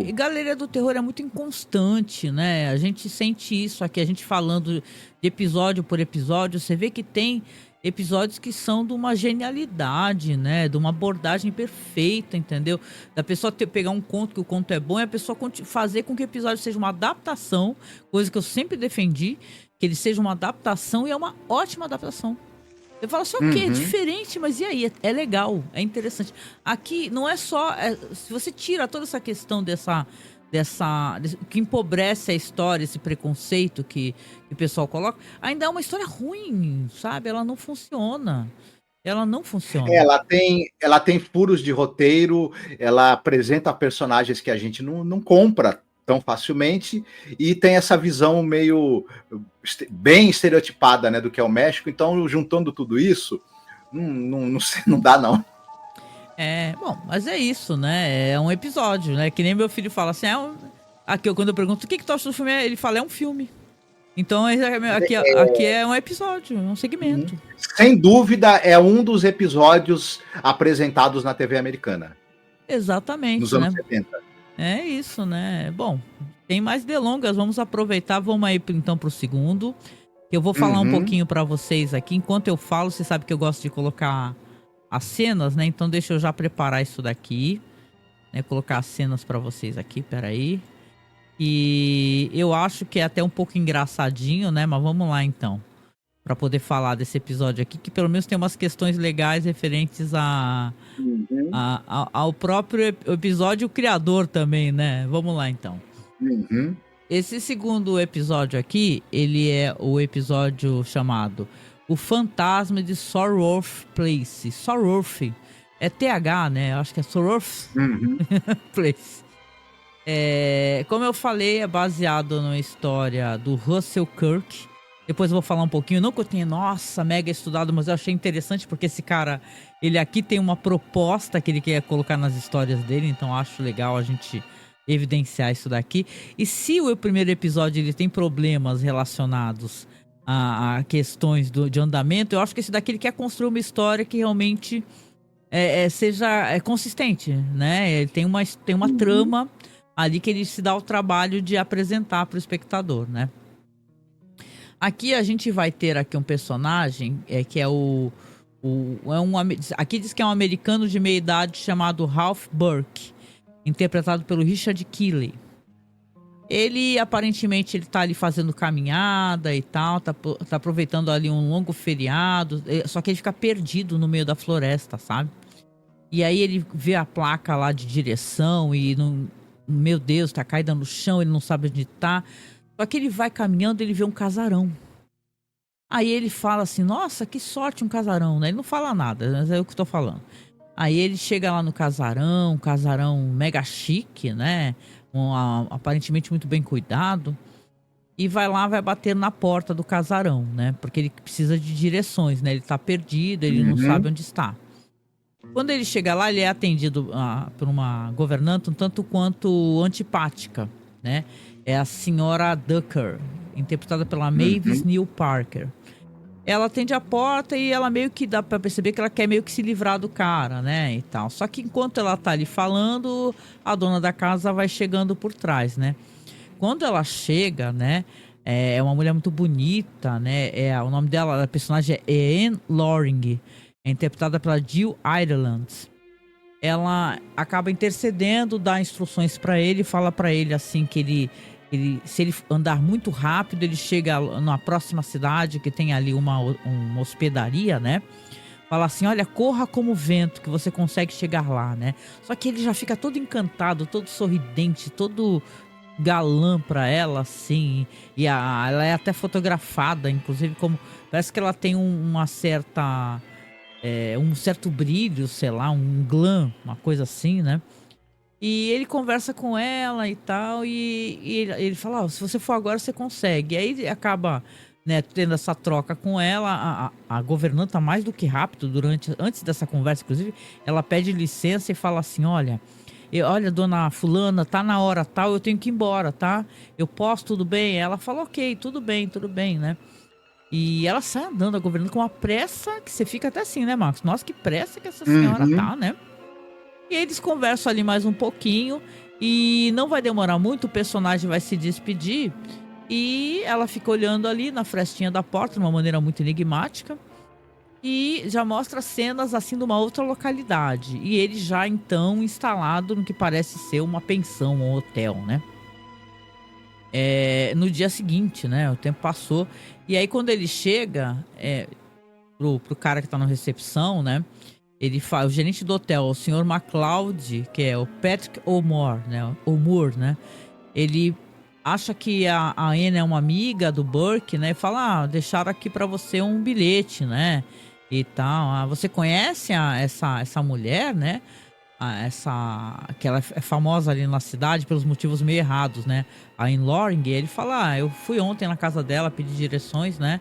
E Galeria do Terror é muito inconstante, né? A gente sente isso aqui, a gente falando de episódio por episódio, você vê que tem episódios que são de uma genialidade, né? De uma abordagem perfeita, entendeu? Da pessoa pegar um conto, que o conto é bom, e a pessoa fazer com que o episódio seja uma adaptação, coisa que eu sempre defendi, que ele seja uma adaptação, e é uma ótima adaptação. Eu falo assim, ok, é diferente, mas e aí? É legal, é interessante. Aqui não é só... se você tira toda essa questão que empobrece a história, esse preconceito que o pessoal coloca, ainda é uma história ruim, sabe? Ela não funciona. Ela não funciona. Ela tem furos de roteiro, ela apresenta personagens que a gente não compra tão facilmente, e tem essa visão meio bem estereotipada, né, do que é o México. Então, juntando tudo isso, não dá, não. Bom, mas é isso, né? É um episódio, né? Que nem meu filho fala assim, aqui, quando eu pergunto o que tu acha do filme, ele fala, é um filme. Então, aqui é um episódio, um segmento. Sem dúvida, é um dos episódios apresentados na TV americana. Exatamente, nos anos 70. É isso, né? Bom, tem mais delongas, vamos aproveitar, vamos aí então pro segundo. Eu vou falar um pouquinho para vocês aqui. Enquanto eu falo, você sabe que eu gosto de colocar as cenas, né? Então deixa eu já preparar isso daqui, né? Colocar as cenas para vocês aqui, peraí. E eu acho que é até um pouco engraçadinho, né? Mas vamos lá então, para poder falar desse episódio aqui, que pelo menos tem umas questões legais referentes ao próprio episódio, o criador também, né? Vamos lá então. Esse segundo episódio aqui, ele é o episódio chamado O Fantasma de Sorworth Place. Sorworth é TH, né? Acho que é Sorworth Place. Como eu falei, é baseado numa história do Russell Kirk. Depois eu vou falar um pouquinho, não que eu tenha, mega estudado, mas eu achei interessante porque esse cara, ele aqui tem uma proposta que ele quer colocar nas histórias dele, então acho legal a gente evidenciar isso daqui. E se o primeiro episódio ele tem problemas relacionados a questões de andamento, eu acho que esse daqui ele quer construir uma história que realmente seja consistente, né? Ele tem uma trama ali que ele se dá o trabalho de apresentar para o espectador, né? Aqui a gente vai ter aqui um personagem que é aqui diz que é um americano de meia idade chamado Ralph Burke. interpretado pelo Richard Keeley. Ele, aparentemente, ele tá ali fazendo caminhada e tal, tá aproveitando ali um longo feriado, só que ele fica perdido no meio da floresta, sabe? E aí ele vê a placa lá de direção e, meu Deus, tá caída no chão, ele não sabe onde tá. Só que ele vai caminhando, ele vê um casarão. Aí ele fala assim, nossa, que sorte um casarão, né? Ele não fala nada, mas é o que eu tô falando. Aí ele chega lá no casarão, um casarão mega chique, né? Aparentemente muito bem cuidado. E vai lá, vai bater na porta do casarão, né? Porque ele precisa de direções, né? Ele tá perdido, ele não sabe onde está. Quando ele chega lá, ele é atendido por uma governanta um tanto quanto antipática, né? É a senhora Ducker, interpretada pela Mavis Neal Parker. Ela atende a porta e ela meio que dá pra perceber que ela quer meio que se livrar do cara, né, e tal. Só que enquanto ela tá ali falando, a dona da casa vai chegando por trás, né. Quando ela chega, né, é uma mulher muito bonita, né, o nome dela, a personagem é Anne Loring, é interpretada pela Jill Ireland. Ela acaba intercedendo, dá instruções pra ele, fala pra ele assim que se ele andar muito rápido, ele chega na próxima cidade, que tem ali uma hospedaria, né? Fala assim, olha, corra como vento, que você consegue chegar lá, né? Só que ele já fica todo encantado, todo sorridente, todo galã pra ela, assim. E ela é até fotografada, inclusive, como... Parece que ela tem uma certa... um certo brilho, sei lá, um glam, uma coisa assim, né? E ele conversa com ela e tal, e ele fala, se você for agora, você consegue. E aí ele acaba, né, tendo essa troca com ela, a governanta mais do que rápido, antes dessa conversa, inclusive, ela pede licença e fala assim, olha, dona fulana, tá na hora tal, eu tenho que ir embora, tá? Eu posso, tudo bem? Ela fala, ok, tudo bem, né? E ela sai andando, a governanta, com uma pressa, que você fica até assim, né, Marcos? Nossa, que pressa que essa senhora tá, né? E eles conversam ali mais um pouquinho e não vai demorar muito, o personagem vai se despedir e ela fica olhando ali na frestinha da porta de uma maneira muito enigmática e já mostra cenas assim de uma outra localidade. E ele já então instalado no que parece ser uma pensão, um hotel, né? No dia seguinte, né? O tempo passou e aí quando ele chega pro cara que tá na recepção, né? Ele fala, o gerente do hotel, o senhor MacLeod, que é o Patrick O'Moore, né? Ele acha que a Anne é uma amiga do Burke, né? E fala, deixaram aqui pra você um bilhete, né? E tal. Você conhece essa mulher, né? Que ela é famosa ali na cidade pelos motivos meio errados, né? A Anne Loring, ele fala, eu fui ontem na casa dela, pedi direções, né?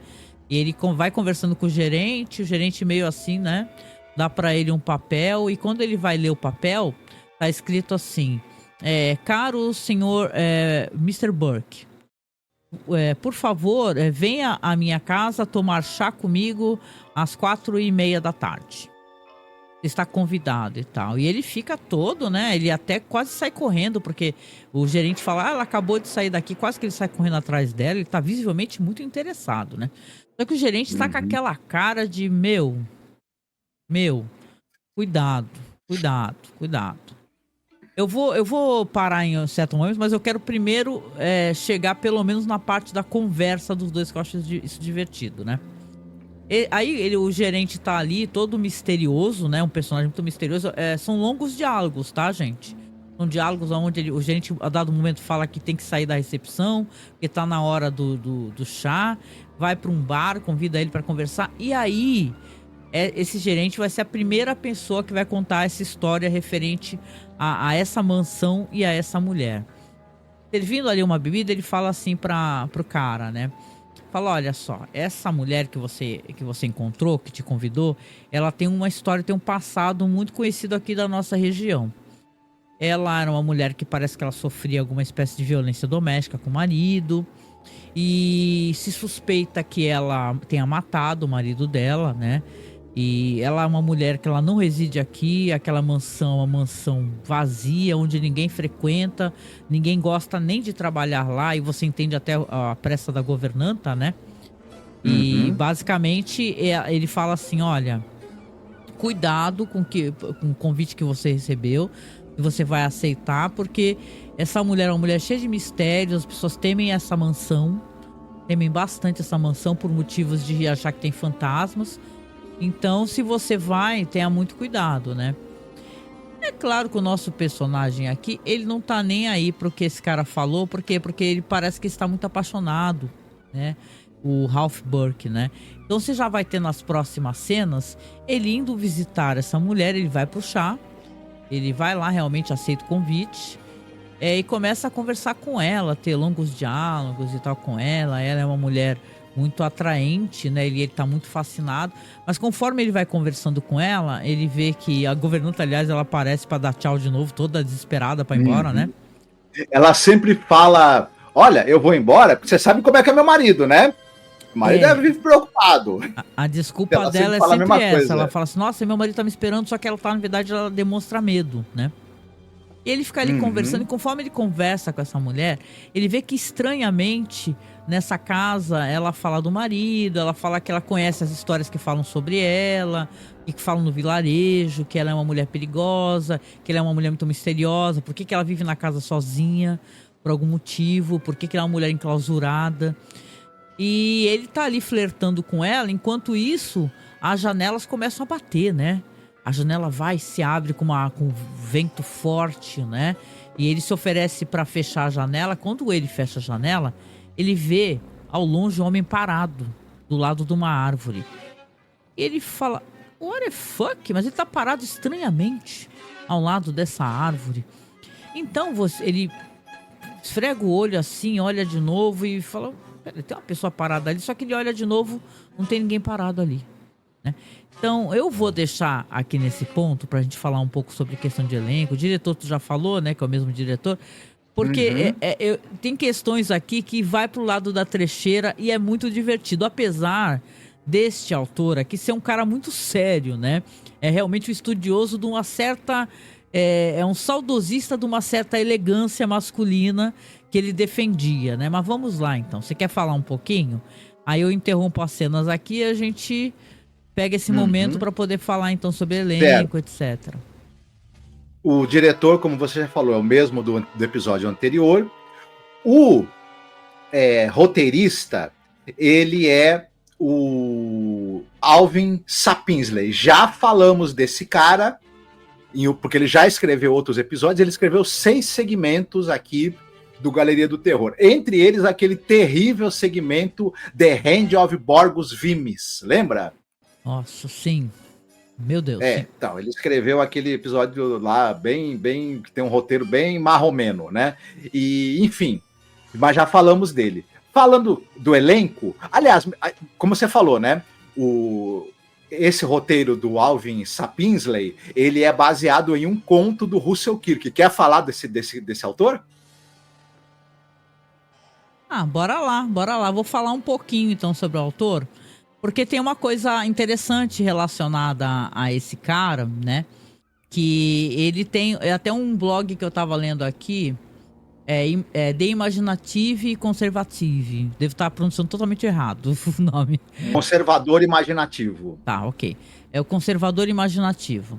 E ele vai conversando com o gerente meio assim, né? Dá pra ele um papel e quando ele vai ler o papel, tá escrito assim, caro senhor Mr. Burke, por favor, venha à minha casa tomar chá comigo às 4:30 da tarde. Está convidado e tal. E ele fica todo, né? Ele até quase sai correndo, porque o gerente fala, ela acabou de sair daqui, quase que ele sai correndo atrás dela, ele tá visivelmente muito interessado, né? Só que o gerente tá com aquela cara de, meu, cuidado. Eu vou parar em certo momento, mas eu quero primeiro chegar pelo menos na parte da conversa dos dois, que eu acho isso divertido, né? Aí o gerente tá ali, todo misterioso, né? Um personagem muito misterioso. São longos diálogos, tá, gente? São diálogos onde o gerente, a dado momento, fala que tem que sair da recepção, que tá na hora do chá, vai pra um bar, convida ele pra conversar, e aí... esse gerente vai ser a primeira pessoa que vai contar essa história referente a essa mansão e a essa mulher. Servindo ali uma bebida, ele fala assim pro cara, né? Fala, olha só, essa mulher que você encontrou, que te convidou, ela tem uma história, tem um passado muito conhecido aqui da nossa região. Ela era uma mulher que parece que ela sofria alguma espécie de violência doméstica com o marido. E se suspeita que ela tenha matado o marido dela, né? E ela é uma mulher que ela não reside aqui, aquela mansão é uma mansão vazia, onde ninguém frequenta, ninguém gosta nem de trabalhar lá, e você entende até a pressa da governanta, né? E basicamente ele fala assim, olha, cuidado com o convite que você recebeu, se e você vai aceitar, porque essa mulher é uma mulher cheia de mistérios, as pessoas temem essa mansão, temem bastante essa mansão por motivos de achar que tem fantasmas. Então, se você vai, tenha muito cuidado, né? É claro que o nosso personagem aqui, ele não tá nem aí pro que esse cara falou, por quê? Porque ele parece que está muito apaixonado, né? O Ralph Burke, né? Então você já vai ter nas próximas cenas ele indo visitar essa mulher, ele vai pro chá, ele vai lá, realmente aceita o convite, e começa a conversar com ela, ter longos diálogos e tal com ela. Ela é uma mulher muito atraente, né? Ele tá muito fascinado, mas conforme ele vai conversando com ela, ele vê que a governanta, aliás, ela aparece pra dar tchau de novo, toda desesperada pra ir embora, né? Ela sempre fala, olha, eu vou embora, porque você sabe como é que é meu marido, né? O marido deve viver preocupado. A desculpa Ela dela sempre fala a sempre mesma essa. coisa. Ela fala assim, nossa, meu marido tá me esperando, só que ela tá, na verdade, ela demonstra medo, né? E ele fica ali conversando, e conforme ele conversa com essa mulher, ele vê que estranhamente, nessa casa, ela fala do marido, ela fala que ela conhece as histórias que falam sobre ela, e que falam no vilarejo, que ela é uma mulher perigosa, que ela é uma mulher muito misteriosa, por que ela vive na casa sozinha, por algum motivo, por que ela é uma mulher enclausurada. E ele tá ali flertando com ela, enquanto isso, as janelas começam a bater, né? A janela vai e se abre com vento forte, né? E ele se oferece para fechar a janela. Quando ele fecha a janela, ele vê ao longe um homem parado do lado de uma árvore. E ele fala, what the fuck? Mas ele tá parado estranhamente ao lado dessa árvore. Então ele esfrega o olho assim, olha de novo e fala, pera, tem uma pessoa parada ali. Só que ele olha de novo, não tem ninguém parado ali, né? Então, eu vou deixar aqui nesse ponto pra gente falar um pouco sobre questão de elenco. O diretor, tu já falou, né, que é o mesmo diretor. Porque tem questões aqui que vai pro lado da trecheira e é muito divertido. Apesar deste autor aqui ser um cara muito sério, né? É realmente um estudioso de uma certa... É um saudosista de uma certa elegância masculina que ele defendia, né? Mas vamos lá, então. Você quer falar um pouquinho? Aí eu interrompo as cenas aqui e a gente... pega esse momento para poder falar então sobre elenco, etc. O diretor, como você já falou, é o mesmo do episódio anterior. O roteirista, ele é o Alvin Sapinsley. Já falamos desse cara, porque ele já escreveu outros episódios. Ele escreveu 6 segmentos aqui do Galeria do Terror. Entre eles, aquele terrível segmento The Hand of Borgus Vimis. Lembra? Nossa, sim. Meu Deus. Sim. Então, ele escreveu aquele episódio lá, bem, que tem um roteiro bem marromeno, né? E, enfim, mas já falamos dele. Falando do elenco, aliás, como você falou, né? Esse roteiro do Alvin Sapinsley, ele é baseado em um conto do Russell Kirk. Quer falar desse autor? Bora lá. Vou falar um pouquinho, então, sobre o autor. Porque tem uma coisa interessante relacionada a esse cara, né? Que ele tem até um blog que eu tava lendo aqui, The Imaginative Conservative. Devo estar pronunciando totalmente errado o nome. Conservador Imaginativo. Tá, ok. É o Conservador Imaginativo.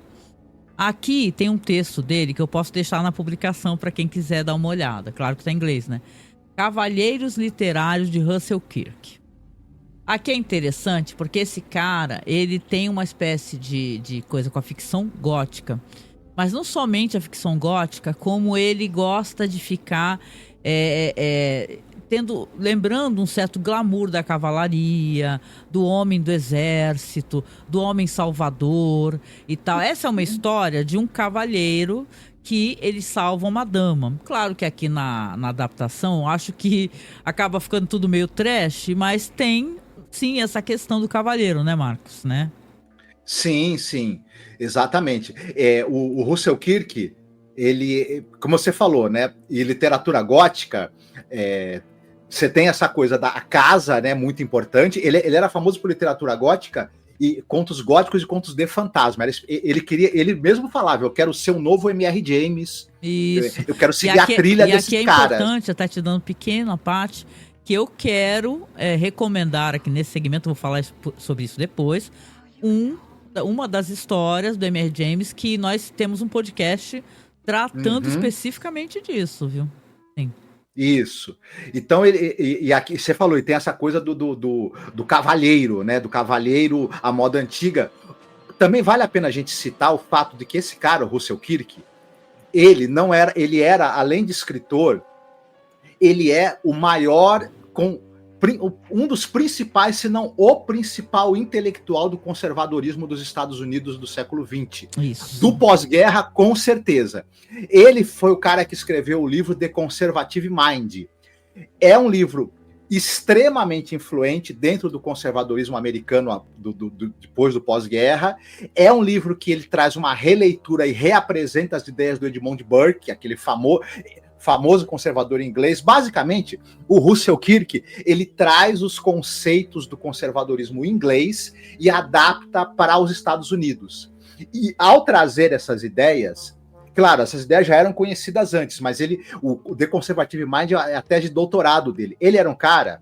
Aqui tem um texto dele que eu posso deixar na publicação para quem quiser dar uma olhada. Claro que tá em inglês, né? Cavalheiros Literários de Russell Kirk. Aqui é interessante porque esse cara, ele tem uma espécie de coisa com a ficção gótica. Mas não somente a ficção gótica, como ele gosta de ficar lembrando um certo glamour da cavalaria, do homem do exército, do homem salvador e tal. Essa é uma história de um cavalheiro que ele salva uma dama. Claro que aqui na adaptação, eu acho que acaba ficando tudo meio trash, mas tem... sim, essa questão do cavaleiro, né, Marcos, né? Sim, exatamente. O Russell Kirk, ele, como você falou, né, e literatura gótica, você tem essa coisa da casa, né, muito importante. Ele era famoso por literatura gótica e contos góticos e contos de fantasma. Ele mesmo falava, eu quero ser um novo M.R. James. Isso. Eu quero seguir a trilha desses caras. E aqui é importante, até te dando pequena parte, que eu quero recomendar aqui nesse segmento, vou falar sobre isso depois, uma das histórias do M.R. James, que nós temos um podcast tratando especificamente disso, viu? Sim. Isso. Então, e aqui você falou, e tem essa coisa do cavalheiro, né? Do cavalheiro à moda antiga. Também vale a pena a gente citar o fato de que esse cara, o Russell Kirk, ele era, além de escritor, ele é o maior, um dos principais, se não o principal intelectual do conservadorismo dos Estados Unidos do século XX. Isso. Do pós-guerra, com certeza. Ele foi o cara que escreveu o livro The Conservative Mind. É um livro extremamente influente dentro do conservadorismo americano depois do pós-guerra. É um livro que ele traz uma releitura e reapresenta as ideias do Edmund Burke, aquele famoso conservador inglês. Basicamente, o Russell Kirk, ele traz os conceitos do conservadorismo inglês e adapta para os Estados Unidos. E ao trazer essas ideias, claro, essas ideias já eram conhecidas antes, mas o The Conservative Mind é a tese de doutorado dele. Ele era um cara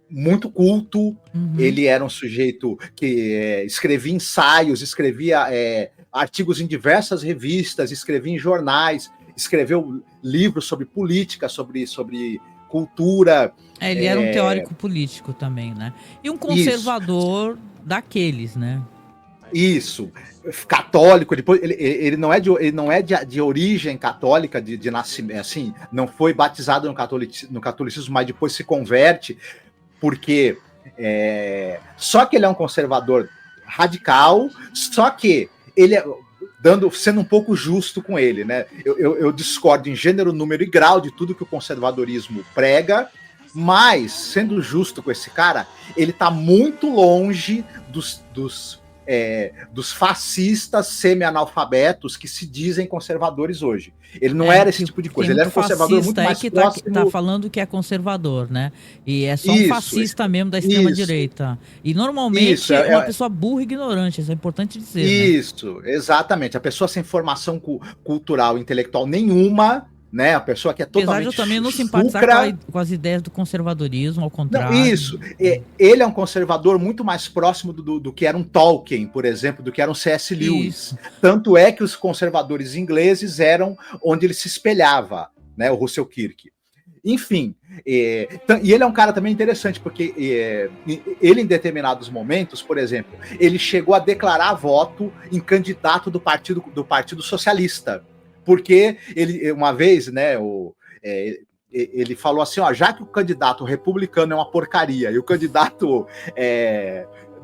muito culto, ele era um sujeito que escrevia ensaios, escrevia artigos em diversas revistas, escrevia em jornais, escreveu livros sobre política, sobre cultura. Ele era um teórico político também, né? E um conservador daqueles, né? Isso, católico. Depois ele não é de origem católica, de nascimento, assim, não foi batizado no catolicismo, mas depois se converte, porque só que ele é um conservador radical, só que ele sendo um pouco justo com ele, né? Eu discordo em gênero, número e grau de tudo que o conservadorismo prega, mas, sendo justo com esse cara, ele tá muito longe dos fascistas semi-analfabetos que se dizem conservadores hoje. Ele não era esse tipo de coisa, ele era um conservador muito mais próximo... que tá falando que é conservador, né? E é só um fascista mesmo da extrema-direita. E normalmente é uma pessoa burra e ignorante, isso é importante dizer. Isso, né? Exatamente. A pessoa sem formação cultural, intelectual nenhuma, né? A pessoa que é totalmente... Apesar de eu também não simpatizar com as ideias do conservadorismo, ao contrário. Não, isso. Ele é um conservador muito mais próximo do que era um Tolkien, por exemplo, do que era um C.S. Lewis. Isso. Tanto é que os conservadores ingleses eram onde ele se espelhava, né? O Russell Kirk. Enfim, e ele é um cara também interessante, porque ele, em determinados momentos, por exemplo, ele chegou a declarar voto em candidato do Partido Socialista. Porque ele, uma vez, né, ele falou assim, ó, já que o candidato republicano é uma porcaria e o candidato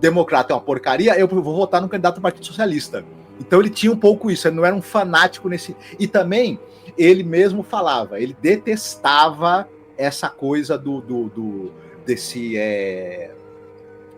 democrata é uma porcaria, eu vou votar no candidato do Partido Socialista. Então ele tinha um pouco isso, ele não era um fanático nesse... E também, ele mesmo falava, ele detestava essa coisa desse...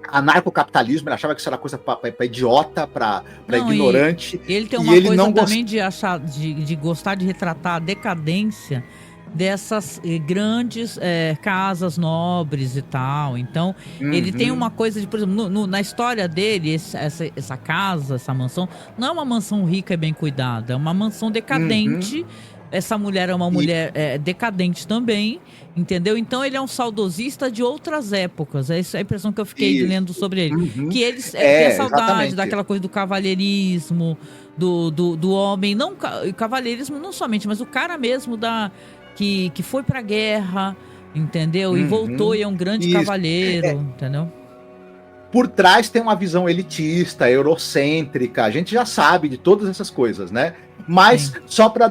anarcocapitalismo, ele achava que isso era coisa para idiota, para ignorante. Ele tem uma coisa também de gostar de retratar a decadência dessas grandes casas nobres e tal. Então, ele tem uma coisa de, por exemplo, na história dele, essa casa, essa mansão, não é uma mansão rica e bem cuidada, é uma mansão decadente. Essa mulher é uma mulher decadente também, entendeu? Então ele é um saudosista de outras épocas. Essa é a impressão que eu fiquei lendo sobre ele. Que eles têm saudade daquela coisa do cavalheirismo, do homem. Não cavalheirismo não somente, mas o cara mesmo que foi pra guerra, entendeu? E voltou e é um grande cavalheiro, entendeu? Por trás tem uma visão elitista, eurocêntrica, a gente já sabe de todas essas coisas, né? Mas só para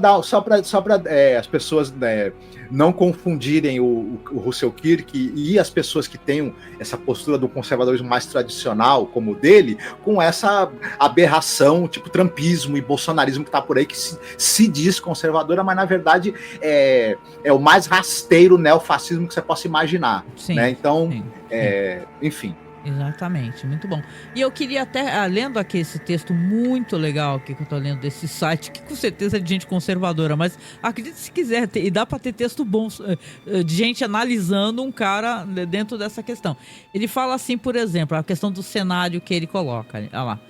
as pessoas, né, não confundirem o Russell Kirk e as pessoas que têm essa postura do conservadorismo mais tradicional, como o dele, com essa aberração, tipo trumpismo e bolsonarismo que está por aí, que se diz conservadora, mas na verdade é o mais rasteiro neofascismo que você possa imaginar. Sim, né? Então, enfim. Exatamente, muito bom. E eu queria até, lendo aqui esse texto muito legal aqui que eu tô lendo desse site, que com certeza é de gente conservadora, mas acredite se quiser, e dá para ter texto bom de gente analisando um cara dentro dessa questão. Ele fala assim, por exemplo, a questão do cenário que ele coloca, olha lá,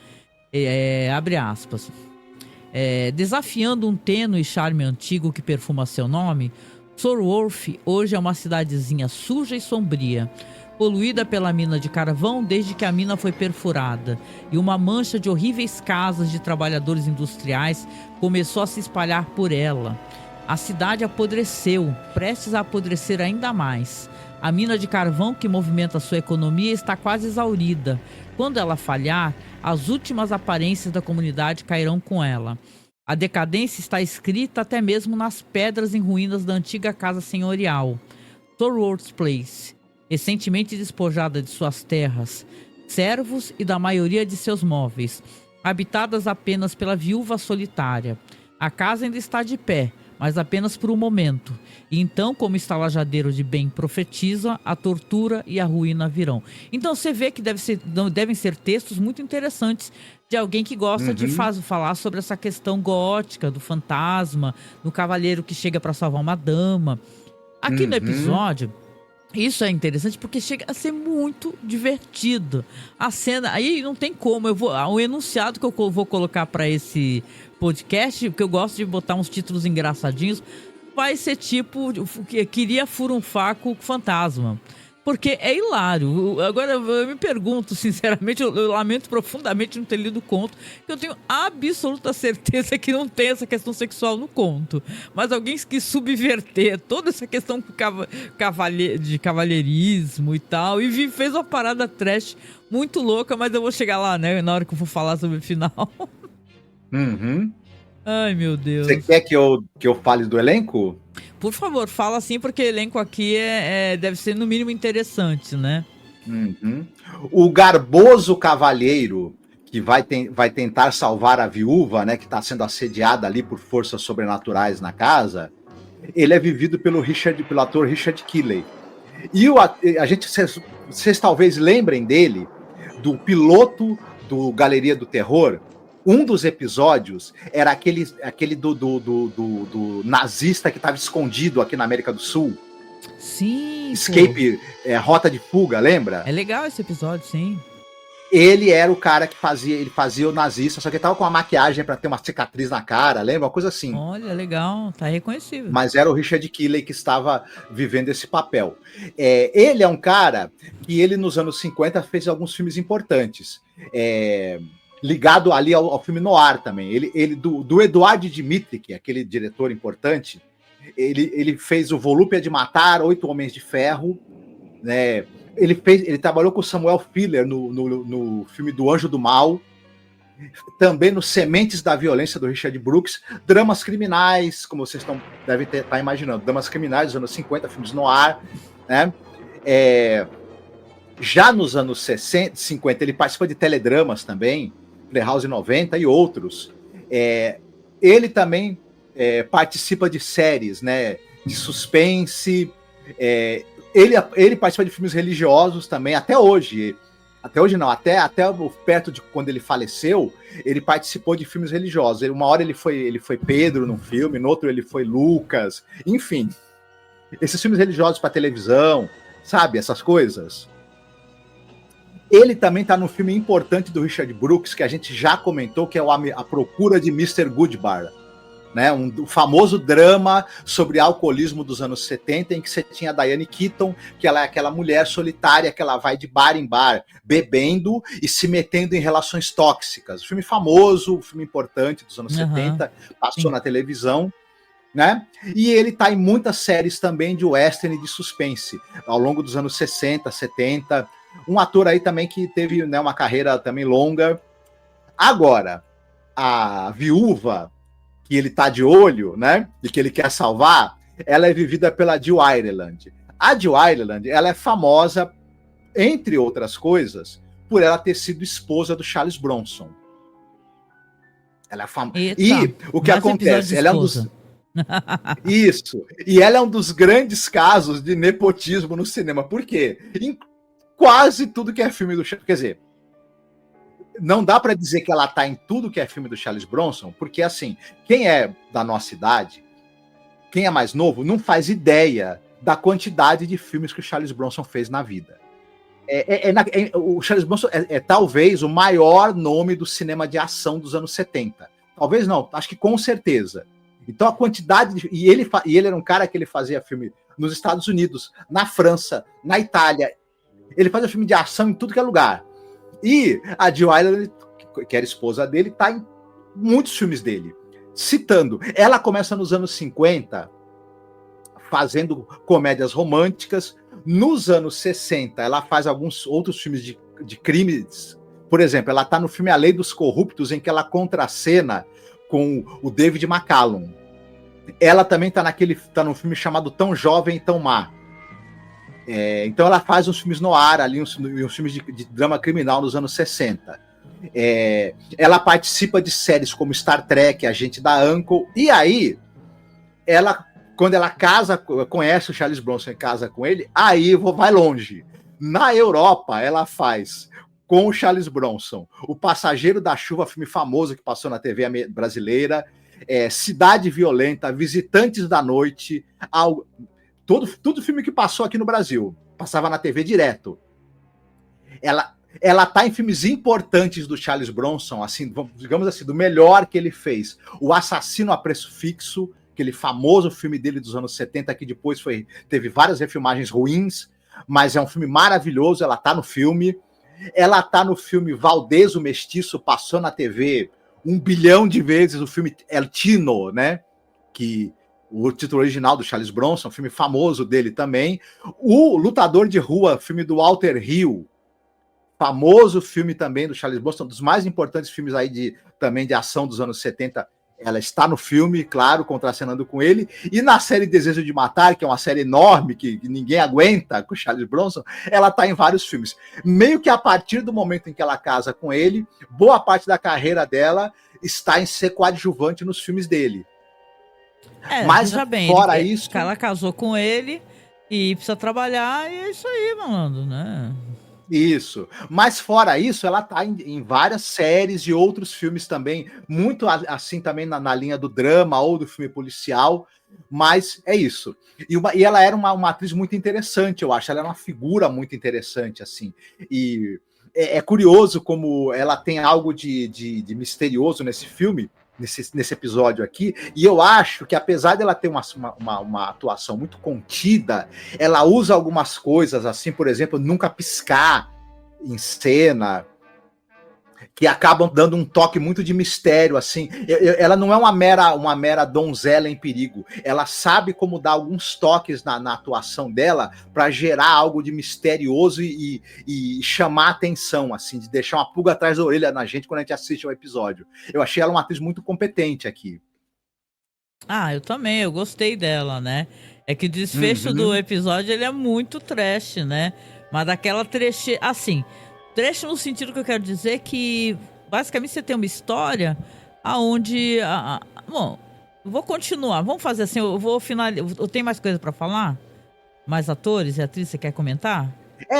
abre aspas, desafiando um tênue charme antigo que perfuma seu nome, Sorworth hoje é uma cidadezinha suja e sombria, poluída pela mina de carvão desde que a mina foi perfurada, e uma mancha de horríveis casas de trabalhadores industriais começou a se espalhar por ela. A cidade apodreceu, prestes a apodrecer ainda mais. A mina de carvão que movimenta sua economia está quase exaurida. Quando ela falhar, as últimas aparências da comunidade cairão com ela. A decadência está escrita até mesmo nas pedras em ruínas da antiga casa senhorial, Thorwald's Place, recentemente despojada de suas terras, servos e da maioria de seus móveis, habitadas apenas pela viúva solitária. A casa ainda está de pé, mas apenas por um momento. E então, como estalajadeiro de bem profetiza, a tortura e a ruína virão. Então você vê que devem ser textos muito interessantes de alguém que gosta de falar sobre essa questão gótica, do fantasma, do cavaleiro que chega para salvar uma dama. Aqui no episódio, isso é interessante porque chega a ser muito divertido. A cena, aí não tem como, o enunciado que eu vou colocar para esse podcast, porque eu gosto de botar uns títulos engraçadinhos, vai ser tipo, queria furunfar com o fantasma. Porque é hilário. Agora, eu me pergunto, sinceramente, eu lamento profundamente não ter lido o conto, que eu tenho absoluta certeza que não tem essa questão sexual no conto. Mas alguém que subverter toda essa questão de cavalheirismo e tal, e fez uma parada trash muito louca, mas eu vou chegar lá, né, na hora que eu for falar sobre o final. Ai, meu Deus. Você quer que eu fale do elenco? Por favor, fala assim, porque o elenco aqui deve ser no mínimo interessante, né? O garboso cavalheiro que vai tentar salvar a viúva, né, que está sendo assediada ali por forças sobrenaturais na casa, ele é vivido pelo ator Richard Keeley. E vocês talvez lembrem dele, do piloto do Galeria do Terror. Um dos episódios era aquele do nazista que estava escondido aqui na América do Sul. Sim. Escape, Rota de Fuga, lembra? É legal esse episódio, sim. Ele era o cara que fazia o nazista, só que ele tava com uma maquiagem para ter uma cicatriz na cara, lembra? Uma coisa assim. Olha, legal, tá reconhecível. Mas era o Richard Keeley que estava vivendo esse papel. Ele é um cara que ele nos anos 50 fez alguns filmes importantes. Ligado ali ao filme noir também. Ele do Eduard Dmytryk, aquele diretor importante, ele fez o Volúpia de Matar, 8 Homens de Ferro, né? Ele trabalhou com o Samuel Fuller no filme do Anjo do Mal, também no Sementes da Violência, do Richard Brooks, dramas criminais, como vocês devem estar imaginando, dramas criminais dos anos 50, filmes noir, né? Já nos anos 60, 50, ele participa de teledramas também, Playhouse 90 e outros. Ele também participa de séries, né, de suspense. Ele participa de filmes religiosos também, até hoje. Até hoje não, até perto de quando ele faleceu, ele participou de filmes religiosos. Uma hora ele foi Pedro num filme, no outro ele foi Lucas, enfim. Esses filmes religiosos para televisão, sabe, essas coisas. Ele também está num filme importante do Richard Brooks, que a gente já comentou, que é A Procura de Mr. Goodbar, né? Um famoso drama sobre alcoolismo dos anos 70, em que você tinha a Diane Keaton, que ela é aquela mulher solitária que ela vai de bar em bar, bebendo e se metendo em relações tóxicas. Filme famoso, filme importante dos anos 70, passou na televisão, né? E ele está em muitas séries também de western e de suspense, ao longo dos anos 60, 70... Um ator aí também que teve, né, uma carreira também longa. Agora, a viúva que ele tá de olho, né, e que ele quer salvar, ela é vivida pela Jill Ireland. A Jill Ireland, ela é famosa, entre outras coisas, por ela ter sido esposa do Charles Bronson. Ela é famosa. E o que acontece? Ela é um dos... Isso. E ela é um dos grandes casos de nepotismo no cinema. Por quê? Quase tudo que é filme do Charles... Quer dizer, não dá para dizer que ela tá em tudo que é filme do Charles Bronson, porque, assim, quem é da nossa idade, quem é mais novo, não faz ideia da quantidade de filmes que o Charles Bronson fez na vida. O Charles Bronson é talvez o maior nome do cinema de ação dos anos 70. Talvez não, acho que com certeza. Então a quantidade... E ele era um cara que ele fazia filme nos Estados Unidos, na França, na Itália... Ele faz um filme de ação em tudo que é lugar. E a Jill Wyler, que era esposa dele, tá em muitos filmes dele. Citando, ela começa nos anos 50, fazendo comédias românticas. Nos anos 60, ela faz alguns outros filmes de crimes. Por exemplo, ela tá no filme A Lei dos Corruptos, em que ela contracena com o David McCallum. Ela também tá num filme chamado Tão Jovem e Tão Má. Então ela faz uns filmes no ar ali, uns filmes de drama criminal nos anos 60. Ela participa de séries como Star Trek, Agente da Uncle, e aí quando ela conhece o Charles Bronson e casa com ele, aí vai longe. Na Europa, ela faz com o Charles Bronson O Passageiro da Chuva, filme famoso que passou na TV brasileira, Cidade Violenta, Visitantes da Noite, tudo filme que passou aqui no Brasil, passava na TV direto. Ela tá em filmes importantes do Charles Bronson, assim, digamos assim, do melhor que ele fez. O Assassino a Preço Fixo, aquele famoso filme dele dos anos 70, que depois teve várias refilmagens ruins, mas é um filme maravilhoso. Ela tá no filme. Ela tá no filme Valdez, o Mestiço, passou na TV 1 bilhão de vezes, o filme El Tino, né? Que o título original do Charles Bronson, um filme famoso dele também. O Lutador de Rua, filme do Walter Hill, famoso filme também do Charles Bronson, um dos mais importantes filmes aí também de ação dos anos 70. Ela está no filme, claro, contracenando com ele. E na série Desejo de Matar, que é uma série enorme, que ninguém aguenta, com o Charles Bronson, ela está em vários filmes. Meio que a partir do momento em que ela casa com ele, boa parte da carreira dela está em ser coadjuvante nos filmes dele. Mas, fora isso... Ela casou com ele e precisa trabalhar, e é isso aí, malandro, né? Isso. Mas fora isso, ela tá em várias séries e outros filmes também, muito assim também na linha do drama ou do filme policial, mas é isso. E ela era uma atriz muito interessante, eu acho. Ela era uma figura muito interessante, assim. E é curioso como ela tem algo de misterioso nesse filme, nesse episódio aqui, e eu acho que apesar dela ter uma atuação muito contida, ela usa algumas coisas, assim, por exemplo, nunca piscar em cena, que acabam dando um toque muito de mistério, assim. Ela não é uma mera donzela em perigo. Ela sabe como dar alguns toques na atuação dela para gerar algo de misterioso e chamar a atenção, assim, de deixar uma pulga atrás da orelha na gente quando a gente assiste ao episódio. Eu achei ela uma atriz muito competente aqui. Ah, eu também, eu gostei dela, né? É que o desfecho do episódio, ele é muito trash, né? Mas daquela treche... Assim, trecho no sentido que eu quero dizer que, basicamente, você tem uma história aonde... Bom, vou continuar. Vamos fazer assim, eu vou finalizar... Eu tenho mais coisa pra falar? Mais atores e atrizes, você quer comentar?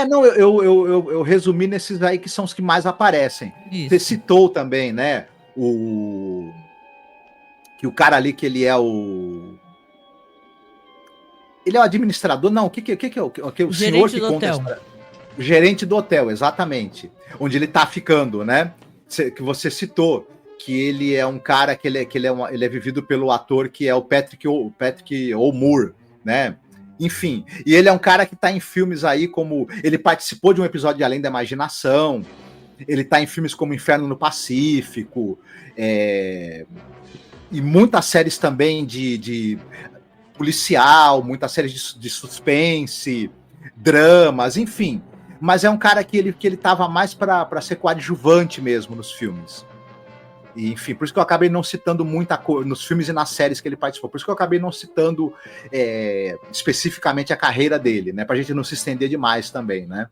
Não, eu resumi nesses aí que são os que mais aparecem. Isso. Você citou também, né? Que o cara ali, que ele é o... Ele é o administrador? Não, o que é o senhor que conta a história? O gerente do hotel, exatamente. Onde ele tá ficando, né? Que você citou. Que ele é um cara que ele é vivido pelo ator que é o Patrick O'Moore, né? Enfim, e ele é um cara que tá em filmes aí como... Ele participou de um episódio de Além da Imaginação, ele tá em filmes como Inferno no Pacífico, e muitas séries também de policial, muitas séries de suspense, dramas, enfim. Mas é um cara que ele tava mais para ser coadjuvante mesmo nos filmes. E, enfim, por isso que eu acabei não citando muita coisa nos filmes e nas séries que ele participou. Por isso que eu acabei não citando especificamente a carreira dele, né? Pra gente não se estender demais também, né?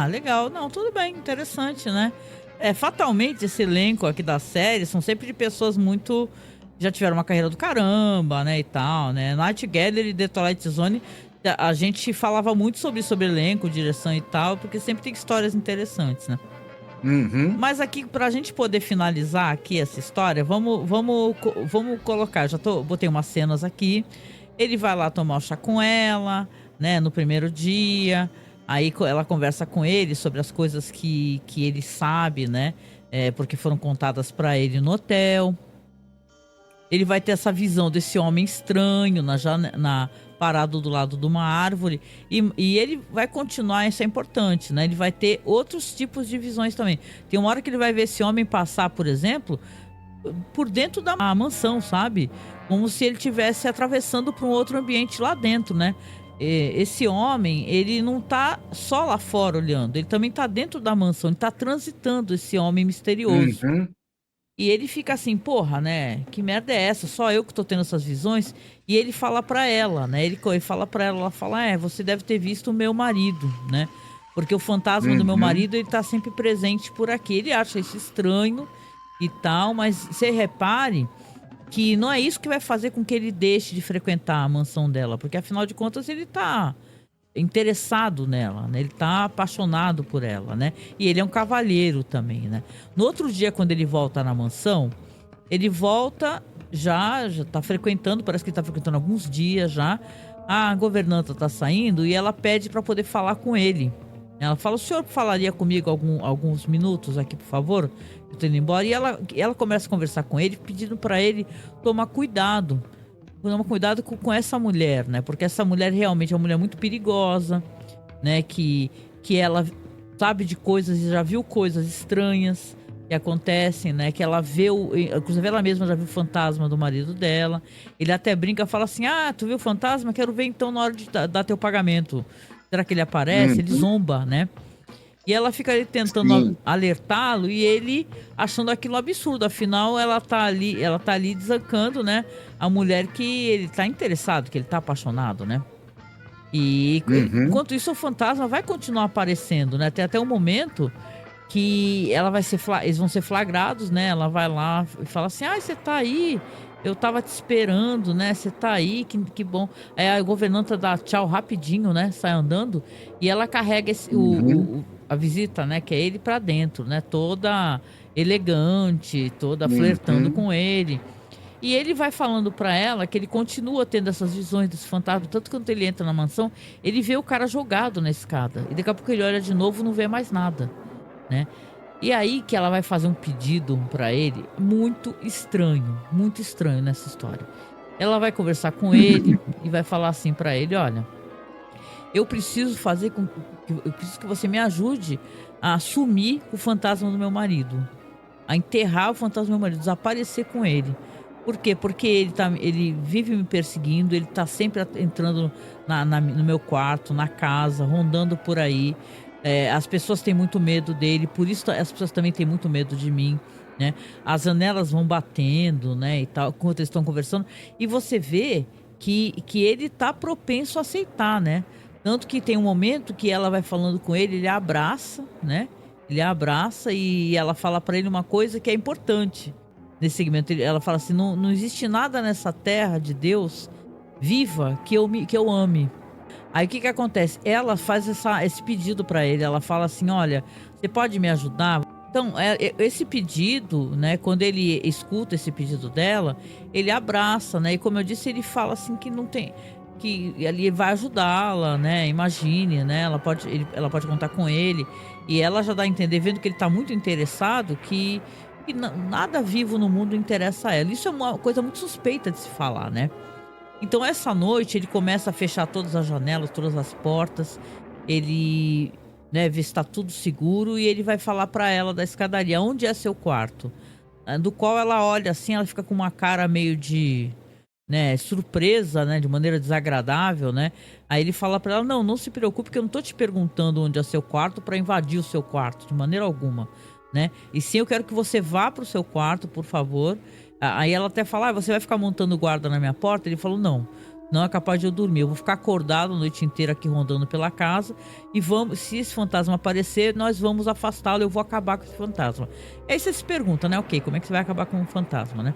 Legal. Não, tudo bem, interessante, né? Fatalmente, esse elenco aqui da série são sempre de pessoas muito... Já tiveram uma carreira do caramba, né, e tal, né? Night Gallery e The Twilight Zone, a gente falava muito sobre elenco, direção e tal, porque sempre tem histórias interessantes, né? Uhum. Mas aqui, pra gente poder finalizar aqui essa história, vamos colocar, botei umas cenas aqui. Ele vai lá tomar o chá com ela, né, no primeiro dia. Aí ela conversa com ele sobre as coisas que ele sabe, né, porque foram contadas pra ele no hotel. ele vai ter essa visão desse homem estranho parado do lado de uma árvore, e ele vai continuar, isso é importante, né? Ele vai ter outros tipos de visões também. Tem uma hora que ele vai ver esse homem passar, por exemplo, por dentro da mansão, sabe? Como se ele estivesse atravessando para um outro ambiente lá dentro, né? Esse homem, ele não tá só lá fora olhando, ele também tá dentro da mansão, ele tá transitando, esse homem misterioso. Uhum. E ele fica assim, porra, né? Que merda é essa? Só eu que tô tendo essas visões? E ele fala pra ela, né? Ele fala pra ela, ela fala, você deve ter visto o meu marido, né? Porque o fantasma do meu marido, ele tá sempre presente por aqui. Ele acha isso estranho e tal, mas você repare que não é isso que vai fazer com que ele deixe de frequentar a mansão dela. Porque afinal de contas ele tá interessado nela, né? Ele tá apaixonado por ela, né? E ele é um cavalheiro também, né? No outro dia, quando ele volta na mansão, ele volta, já tá frequentando, parece que ele tá frequentando alguns dias já. A governanta tá saindo e ela pede para poder falar com ele. Ela fala, o senhor falaria comigo alguns minutos aqui, por favor? Eu tô indo embora. E ela começa a conversar com ele, pedindo para ele tomar cuidado. Toma cuidado com essa mulher, né? Porque essa mulher realmente é uma mulher muito perigosa, né? Que ela sabe de coisas e já viu coisas estranhas que acontecem, né? Que ela vê, inclusive ela mesma já viu o fantasma do marido dela. Ele até brinca, fala assim, tu viu o fantasma? Quero ver então na hora de dar teu pagamento. Será que ele aparece? Ele zomba, né? E ela fica ali tentando alertá-lo e ele achando aquilo absurdo. Afinal, ela tá ali desancando, né? A mulher que ele tá interessado, que ele tá apaixonado, né? E enquanto isso, o fantasma vai continuar aparecendo, né? Até um momento que eles vão ser flagrados, né? Ela vai lá e fala assim, você tá aí? Eu tava te esperando, né? Você tá aí, que bom. Aí a governanta dá tchau rapidinho, né? Sai andando e ela carrega a visita, né? Que é ele pra dentro, né? Toda elegante, toda flertando com ele. E ele vai falando pra ela que ele continua tendo essas visões desse fantasma. Tanto que quando ele entra na mansão, ele vê o cara jogado na escada. E daqui a pouco ele olha de novo e não vê mais nada, né? E aí que ela vai fazer um pedido pra ele muito estranho nessa história. Ela vai conversar com ele e vai falar assim pra ele, olha, eu preciso que você me ajude a assumir o fantasma do meu marido, a enterrar o fantasma do meu marido, desaparecer com ele. Por quê? Porque ele vive me perseguindo, ele tá sempre entrando no meu quarto, na casa, rondando por aí. As pessoas têm muito medo dele, por isso as pessoas também têm muito medo de mim, né? As janelas vão batendo, né, e tal, enquanto eles estão conversando. E você vê que ele tá propenso a aceitar, né? Tanto que tem um momento que ela vai falando com ele abraça, né? Ele abraça e ela fala pra ele uma coisa que é importante nesse segmento. Ela fala assim, não existe nada nessa terra de Deus viva que eu ame. Aí o que acontece? Ela faz esse pedido pra ele. Ela fala assim, olha, você pode me ajudar? Então, esse pedido, né? Quando ele escuta esse pedido dela, ele abraça, né? E como eu disse, ele fala assim que não tem... que ele vai ajudá-la, né? Imagine, né? Ela pode contar com ele. E ela já dá a entender, vendo que ele tá muito interessado, que nada vivo no mundo interessa a ela. Isso é uma coisa muito suspeita de se falar, né? Então essa noite ele começa a fechar todas as janelas, todas as portas. Ele, né, vê se está tudo seguro e ele vai falar para ela da escadaria, onde é seu quarto? Do qual ela olha assim, ela fica com uma cara meio de, né, surpresa, né, de maneira desagradável, né? Aí ele fala para ela, não se preocupe que eu não tô te perguntando onde é seu quarto para invadir o seu quarto, de maneira alguma, né? E sim, eu quero que você vá pro seu quarto, por favor. Aí ela até fala, você vai ficar montando guarda na minha porta? Ele falou, não é capaz de eu dormir, eu vou ficar acordado a noite inteira aqui rondando pela casa e se esse fantasma aparecer, nós vamos afastá-lo, eu vou acabar com esse fantasma. E aí você se pergunta, né, ok, como é que você vai acabar com um fantasma, né?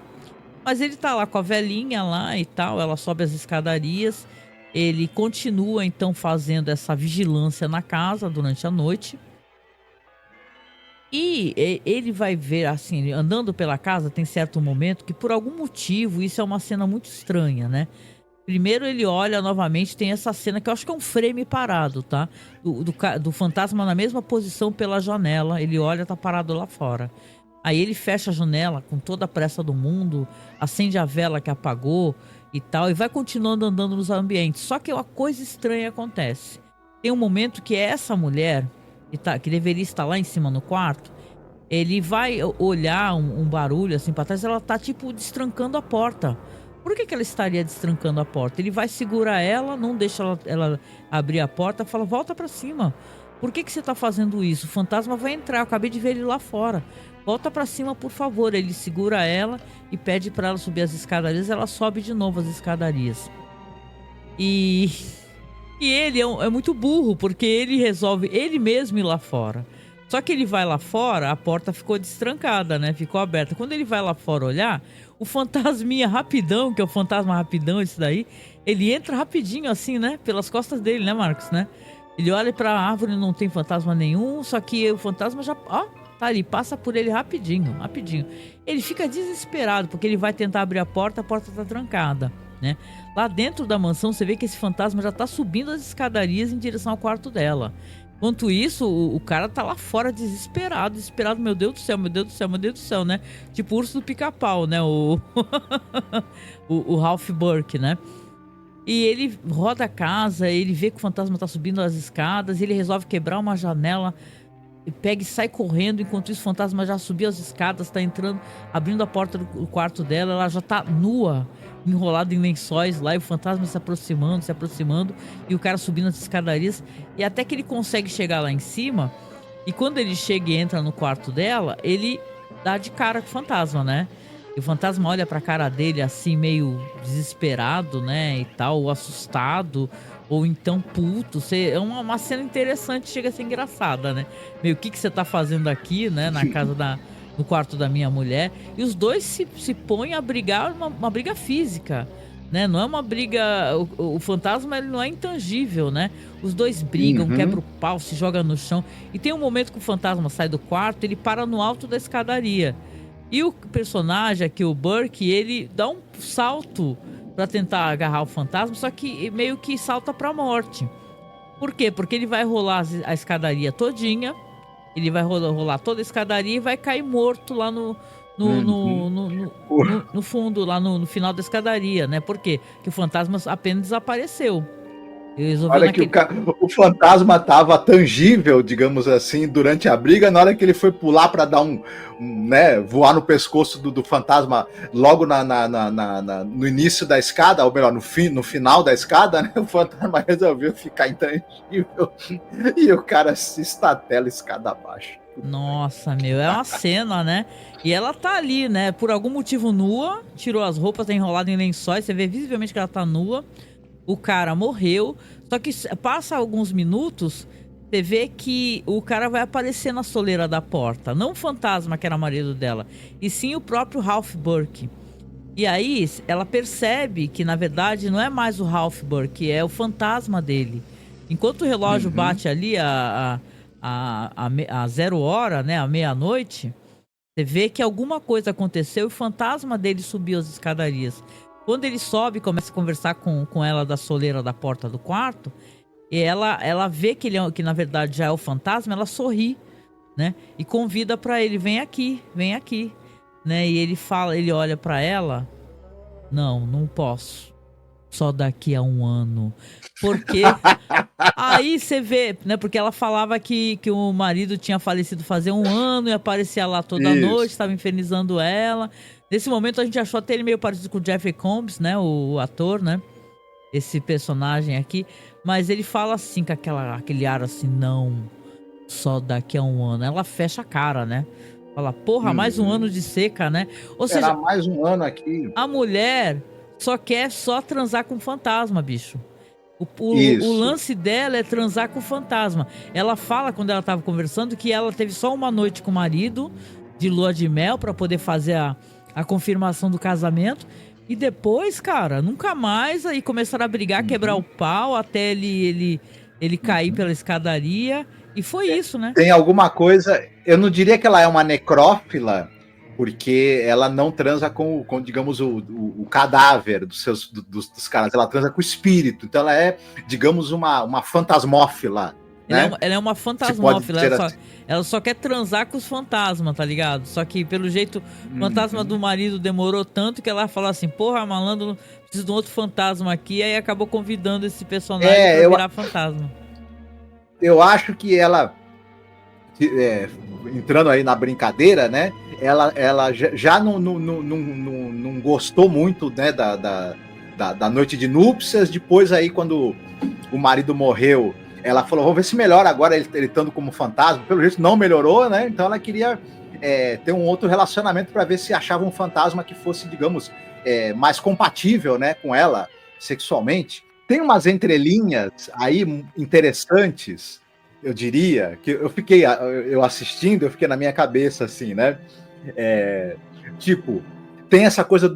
Mas ele tá lá com a velhinha lá e tal, ela sobe as escadarias, ele continua então fazendo essa vigilância na casa durante a noite. E ele vai ver, assim, andando pela casa, tem certo momento que por algum motivo, isso é uma cena muito estranha, né? Primeiro ele olha novamente, tem essa cena que eu acho que é um frame parado, tá? Do fantasma na mesma posição pela janela, ele olha, tá parado lá fora. Aí ele fecha a janela com toda a pressa do mundo, acende a vela que apagou e tal, e vai continuando andando nos ambientes. Só que uma coisa estranha acontece. Tem um momento que essa mulher, que deveria estar lá em cima no quarto, ele vai olhar um barulho assim pra trás, ela tá tipo destrancando a porta. Por que ela estaria destrancando a porta? Ele vai segurar ela, não deixa ela abrir a porta, fala, volta pra cima. Por que você tá fazendo isso? O fantasma vai entrar, eu acabei de ver ele lá fora. Volta pra cima, por favor. Ele segura ela e pede pra ela subir as escadarias, ela sobe de novo as escadarias. E ele é muito burro, porque ele resolve ele mesmo ir lá fora. Só que ele vai lá fora, a porta ficou destrancada, né? Ficou aberta. Quando ele vai lá fora olhar, o fantasminha rapidão, que é o fantasma rapidão esse daí, ele entra rapidinho assim, né? Pelas costas dele, né, Marcos, né? Ele olha pra árvore, não tem fantasma nenhum, só que o fantasma já, ó, tá ali, passa por ele rapidinho, rapidinho. Ele fica desesperado, porque ele vai tentar abrir a porta tá trancada, né? Lá dentro da mansão, você vê que esse fantasma já tá subindo as escadarias em direção ao quarto dela. Enquanto isso, o cara tá lá fora desesperado, meu Deus do céu, meu Deus do céu, meu Deus do céu, né? Tipo o urso do pica-pau, né? O Ralph Burke, né? E ele roda a casa, ele vê que o fantasma tá subindo as escadas, ele resolve quebrar uma janela, e pega e sai correndo, enquanto isso o fantasma já subiu as escadas, tá entrando, abrindo a porta do quarto dela, ela já tá nua, enrolado em lençóis lá, e o fantasma se aproximando, e o cara subindo as escadarias, e até que ele consegue chegar lá em cima, e quando ele chega e entra no quarto dela, ele dá de cara com o fantasma, né? E o fantasma olha pra cara dele assim, meio desesperado, né, e tal, ou assustado, ou então puto. É uma cena interessante, chega a ser engraçada, né? Meio, o que você tá fazendo aqui, né, na casa no quarto da minha mulher? E os dois se põem a brigar, uma briga física, né? Não é uma briga... O fantasma, ele não é intangível, né? Os dois brigam, quebra o pau, se joga no chão. E tem um momento que o fantasma sai do quarto, ele para no alto da escadaria. E o personagem aqui, o Burke, ele dá um salto pra tentar agarrar o fantasma, só que meio que salta pra morte. Por quê? Porque ele vai rolar a escadaria todinha, ele vai rolar toda a escadaria e vai cair morto lá no fundo, lá no final da escadaria, né? Por quê? Porque o fantasma apenas desapareceu. Olha que o fantasma tava tangível, digamos assim, durante a briga. Na hora que ele foi pular para dar né, voar no pescoço do fantasma logo no início da escada, ou melhor, no final da escada, né, o fantasma resolveu ficar intangível e o cara se estatela escada abaixo. Nossa, meu, é uma cena, né? E ela tá ali, né, por algum motivo nua, tirou as roupas, tá enrolada em lençóis, você vê visivelmente que ela tá nua. O cara morreu, só que passa alguns minutos, você vê que o cara vai aparecer na soleira da porta. Não o fantasma, que era o marido dela, e sim o próprio Ralph Burke. E aí ela percebe que, na verdade, não é mais o Ralph Burke, é o fantasma dele. Enquanto o relógio bate ali a 0 hora, né, à meia-noite, você vê que alguma coisa aconteceu e o fantasma dele subiu as escadarias. Quando ele sobe e começa a conversar com ela da soleira da porta do quarto, e ela vê que que na verdade já é o fantasma, ela sorri, né? E convida pra ele, vem aqui, né? E ele olha pra ela, não posso, só daqui a 1 ano. Porque aí você vê, né? Porque ela falava que o marido tinha falecido fazia 1 ano e aparecia lá toda noite, estava infernizando ela. Nesse momento a gente achou até ele meio parecido com o Jeffrey Combs, né? O ator, né? Esse personagem aqui. Mas ele fala assim, com aquele ar assim, não, só daqui a 1 ano. Ela fecha a cara, né? Fala, porra, mais 1 ano de seca, né? Ou seja, mais 1 ano aqui. A mulher quer transar com o fantasma, bicho. O lance dela é transar com o fantasma. Ela fala, quando ela tava conversando, que ela teve só 1 noite com o marido, de lua de mel, pra poder fazer a confirmação do casamento. E depois, cara, nunca mais. Aí começaram a brigar, quebrar o pau, até ele cair pela escadaria. E foi isso, né? Tem alguma coisa... Eu não diria que ela é uma necrófila, porque ela não transa com digamos, o cadáver dos caras. Ela transa com o espírito. Então ela é, digamos, uma fantasmófila, né? Ela é uma fantasmófila, ela só quer transar com os fantasmas, tá ligado? Só que, pelo jeito, o fantasma do marido demorou tanto que ela falou assim, porra, malandro, preciso de um outro fantasma aqui, aí acabou convidando esse personagem pra virar fantasma. Eu acho que ela, entrando aí na brincadeira, né? Ela já não gostou muito, né, da noite de núpcias. Depois aí, quando o marido morreu, ela falou, vamos ver se melhora agora ele estando como fantasma. Pelo jeito não melhorou, né? Então ela queria ter um outro relacionamento para ver se achava um fantasma que fosse, digamos, mais compatível, né, com ela sexualmente. Tem umas entrelinhas aí interessantes, eu diria, que eu assistindo, eu fiquei na minha cabeça assim, né? Tipo, tem essa coisa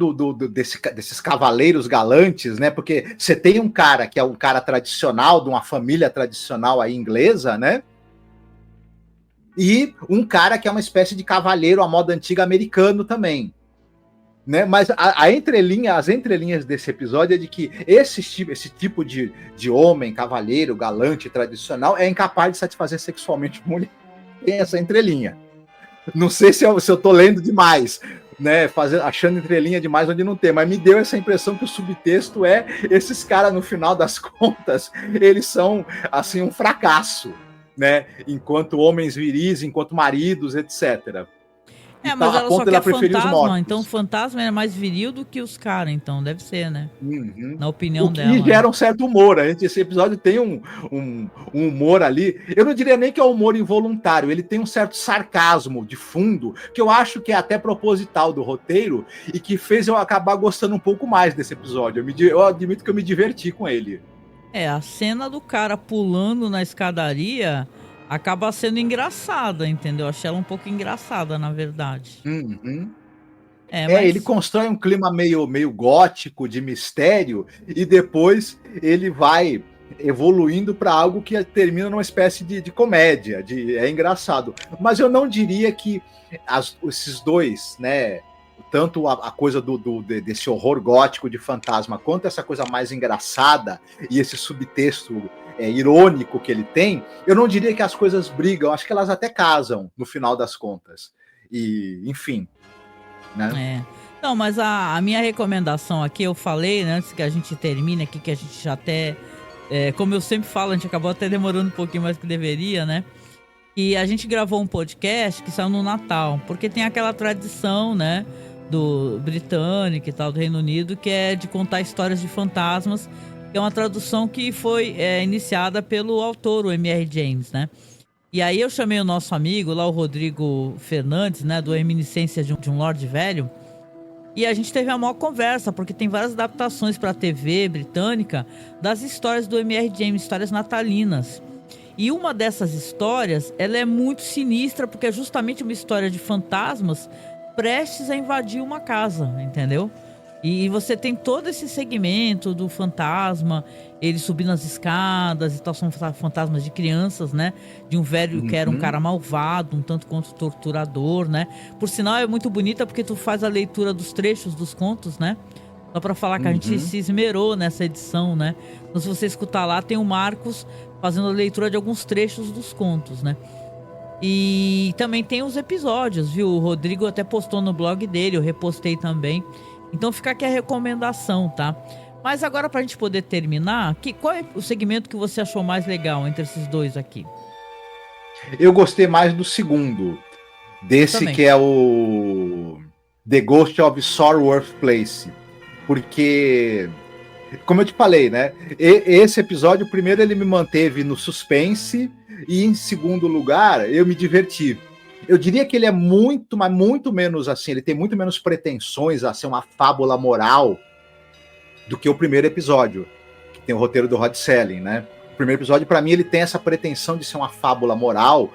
desses cavaleiros galantes, né? Porque você tem um cara que é um cara tradicional, de uma família tradicional aí inglesa, né? E um cara que é uma espécie de cavaleiro à moda antiga americano também. Né? Mas as entrelinhas desse episódio é de que esse tipo de homem, cavaleiro, galante, tradicional, é incapaz de satisfazer sexualmente mulher. Tem essa entrelinha. Não sei se eu tô lendo demais, né? Achando entrelinha demais onde não tem, mas me deu essa impressão que o subtexto esses caras, no final das contas, eles são assim um fracasso, né? Enquanto homens viris, enquanto maridos, etc. Mas ela só quer fantasma, então o fantasma é mais viril do que os caras, então, deve ser, né? Na opinião dela. E gera um certo humor, esse episódio tem um humor ali, eu não diria nem que é humor involuntário, ele tem um certo sarcasmo de fundo, que eu acho que é até proposital do roteiro, e que fez eu acabar gostando um pouco mais desse episódio, eu admito que eu me diverti com ele. A cena do cara pulando na escadaria acaba sendo engraçada, entendeu? Achei ela um pouco engraçada, na verdade. Ele constrói um clima meio gótico, de mistério, e depois ele vai evoluindo para algo que termina numa espécie de comédia, é engraçado. Mas eu não diria que esses dois, né, tanto a coisa desse horror gótico de fantasma, quanto essa coisa mais engraçada e esse subtexto irônico que ele tem, eu não diria que as coisas brigam, acho que elas até casam no final das contas. E, enfim, né? Não, mas a minha recomendação aqui, eu falei, né, antes que a gente termine aqui, que a gente já até, como eu sempre falo, a gente acabou até demorando um pouquinho mais que deveria, né? E a gente gravou um podcast que saiu no Natal, porque tem aquela tradição, né, do britânico e tal, do Reino Unido, que é de contar histórias de fantasmas, que é uma tradução que foi iniciada pelo autor, o M.R. James, né? E aí eu chamei o nosso amigo lá, o Rodrigo Fernandes, né, do Reminiscência de um Lorde Velho, e a gente teve a maior conversa, porque tem várias adaptações para a TV britânica das histórias do M.R. James, histórias natalinas. E uma dessas histórias, ela é muito sinistra, porque é justamente uma história de fantasmas prestes a invadir uma casa, entendeu? E você tem todo esse segmento do fantasma, ele subindo as escadas e tal, são fantasmas de crianças, né? De um velho que era um cara malvado, um tanto quanto torturador, né? Por sinal, é muito bonita porque tu faz a leitura dos trechos dos contos, né? Só pra falar que a gente se esmerou nessa edição, né? Então, se você escutar lá, tem o Marcos fazendo a leitura de alguns trechos dos contos, né? E também tem os episódios, viu? O Rodrigo até postou no blog dele, eu repostei também. Então fica aqui a recomendação, tá? Mas agora, pra gente poder terminar, qual é o segmento que você achou mais legal entre esses dois aqui? Eu gostei mais do segundo. Desse que é o The Ghost of Sorworth Place. Porque, como eu te falei, né? Esse episódio, primeiro, ele me manteve no suspense. E em segundo lugar, eu me diverti. Eu diria que ele é muito, mas muito menos assim, ele tem muito menos pretensões a ser uma fábula moral do que o primeiro episódio, que tem o roteiro do Rod Serling, né? O primeiro episódio, para mim, ele tem essa pretensão de ser uma fábula moral,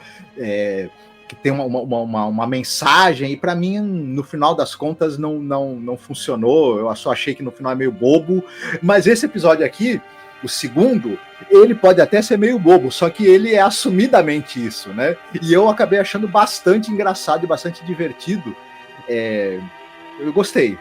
que tem uma mensagem, e para mim, no final das contas, não funcionou. Eu só achei que no final é meio bobo, mas esse episódio aqui, o segundo, ele pode até ser meio bobo, só que ele é assumidamente isso, né? E eu acabei achando bastante engraçado e bastante divertido. Eu gostei.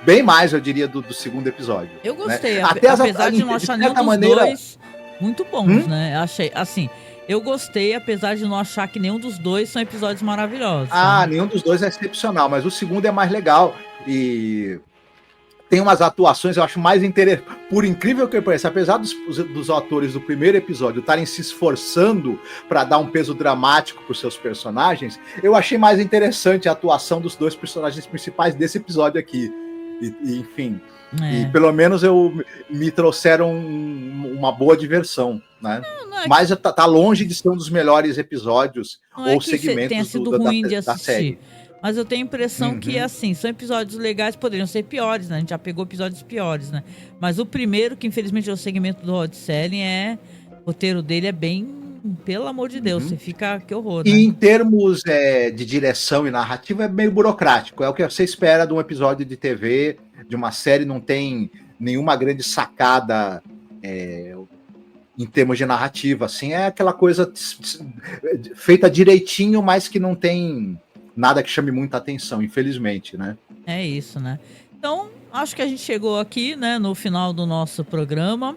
Bem mais, eu diria, do segundo episódio. Eu gostei, né? apesar de não achar nenhum dos dois muito bons, né? Achei, assim, Eu gostei, apesar de não achar que nenhum dos dois são episódios maravilhosos. Ah, nenhum dos dois é excepcional, mas o segundo é mais legal. E tem umas atuações, eu acho mais interessante. Por incrível que pareça, apesar dos atores do primeiro episódio estarem se esforçando para dar um peso dramático para os seus personagens, eu achei mais interessante a atuação dos dois personagens principais desse episódio aqui. Enfim, e pelo menos me trouxeram uma boa diversão, né? Mas tá longe de ser um dos melhores episódios ou segmentos tenha sido ruim de assistir. Da série. Mas eu tenho a impressão que, assim, são episódios legais, poderiam ser piores, né? A gente já pegou episódios piores, né? Mas o primeiro, que infelizmente é o segmento do Rod Serling, o roteiro dele é bem... Pelo amor de Deus, você fica... Que horror, né? E em termos de direção e narrativa, é meio burocrático. É o que você espera de um episódio de TV, de uma série, não tem nenhuma grande sacada em termos de narrativa, assim. É aquela coisa feita direitinho, mas que não tem... nada que chame muita atenção, infelizmente, né? É isso, né? Então, acho que a gente chegou aqui, né, no final do nosso programa.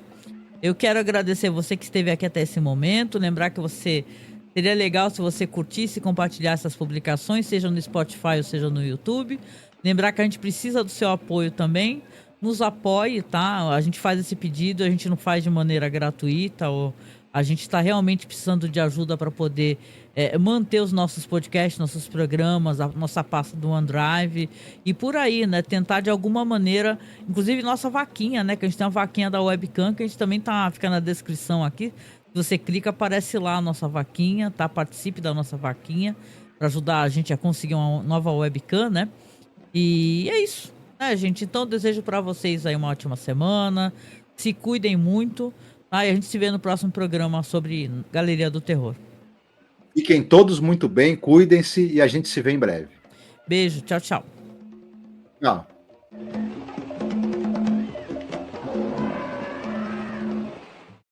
Eu quero agradecer você que esteve aqui até esse momento. Lembrar que seria legal se você curtisse e compartilhasse essas publicações, seja no Spotify ou seja no YouTube. Lembrar que a gente precisa do seu apoio também. Nos apoie, tá? A gente faz esse pedido, a gente não faz de maneira gratuita, ou a gente está realmente precisando de ajuda para poder manter os nossos podcasts, nossos programas, a nossa pasta do OneDrive e por aí, né? Tentar de alguma maneira, inclusive nossa vaquinha, né? Que a gente tem uma vaquinha da Webcam, que a gente também fica na descrição aqui. Se você clica, aparece lá a nossa vaquinha, tá? Participe da nossa vaquinha para ajudar a gente a conseguir uma nova Webcam, né? E é isso, né, gente? Então, desejo para vocês aí uma ótima semana. Se cuidem muito. E a gente se vê no próximo programa sobre Galeria do Terror. Fiquem todos muito bem, cuidem-se e a gente se vê em breve. Beijo, tchau, tchau. Tchau.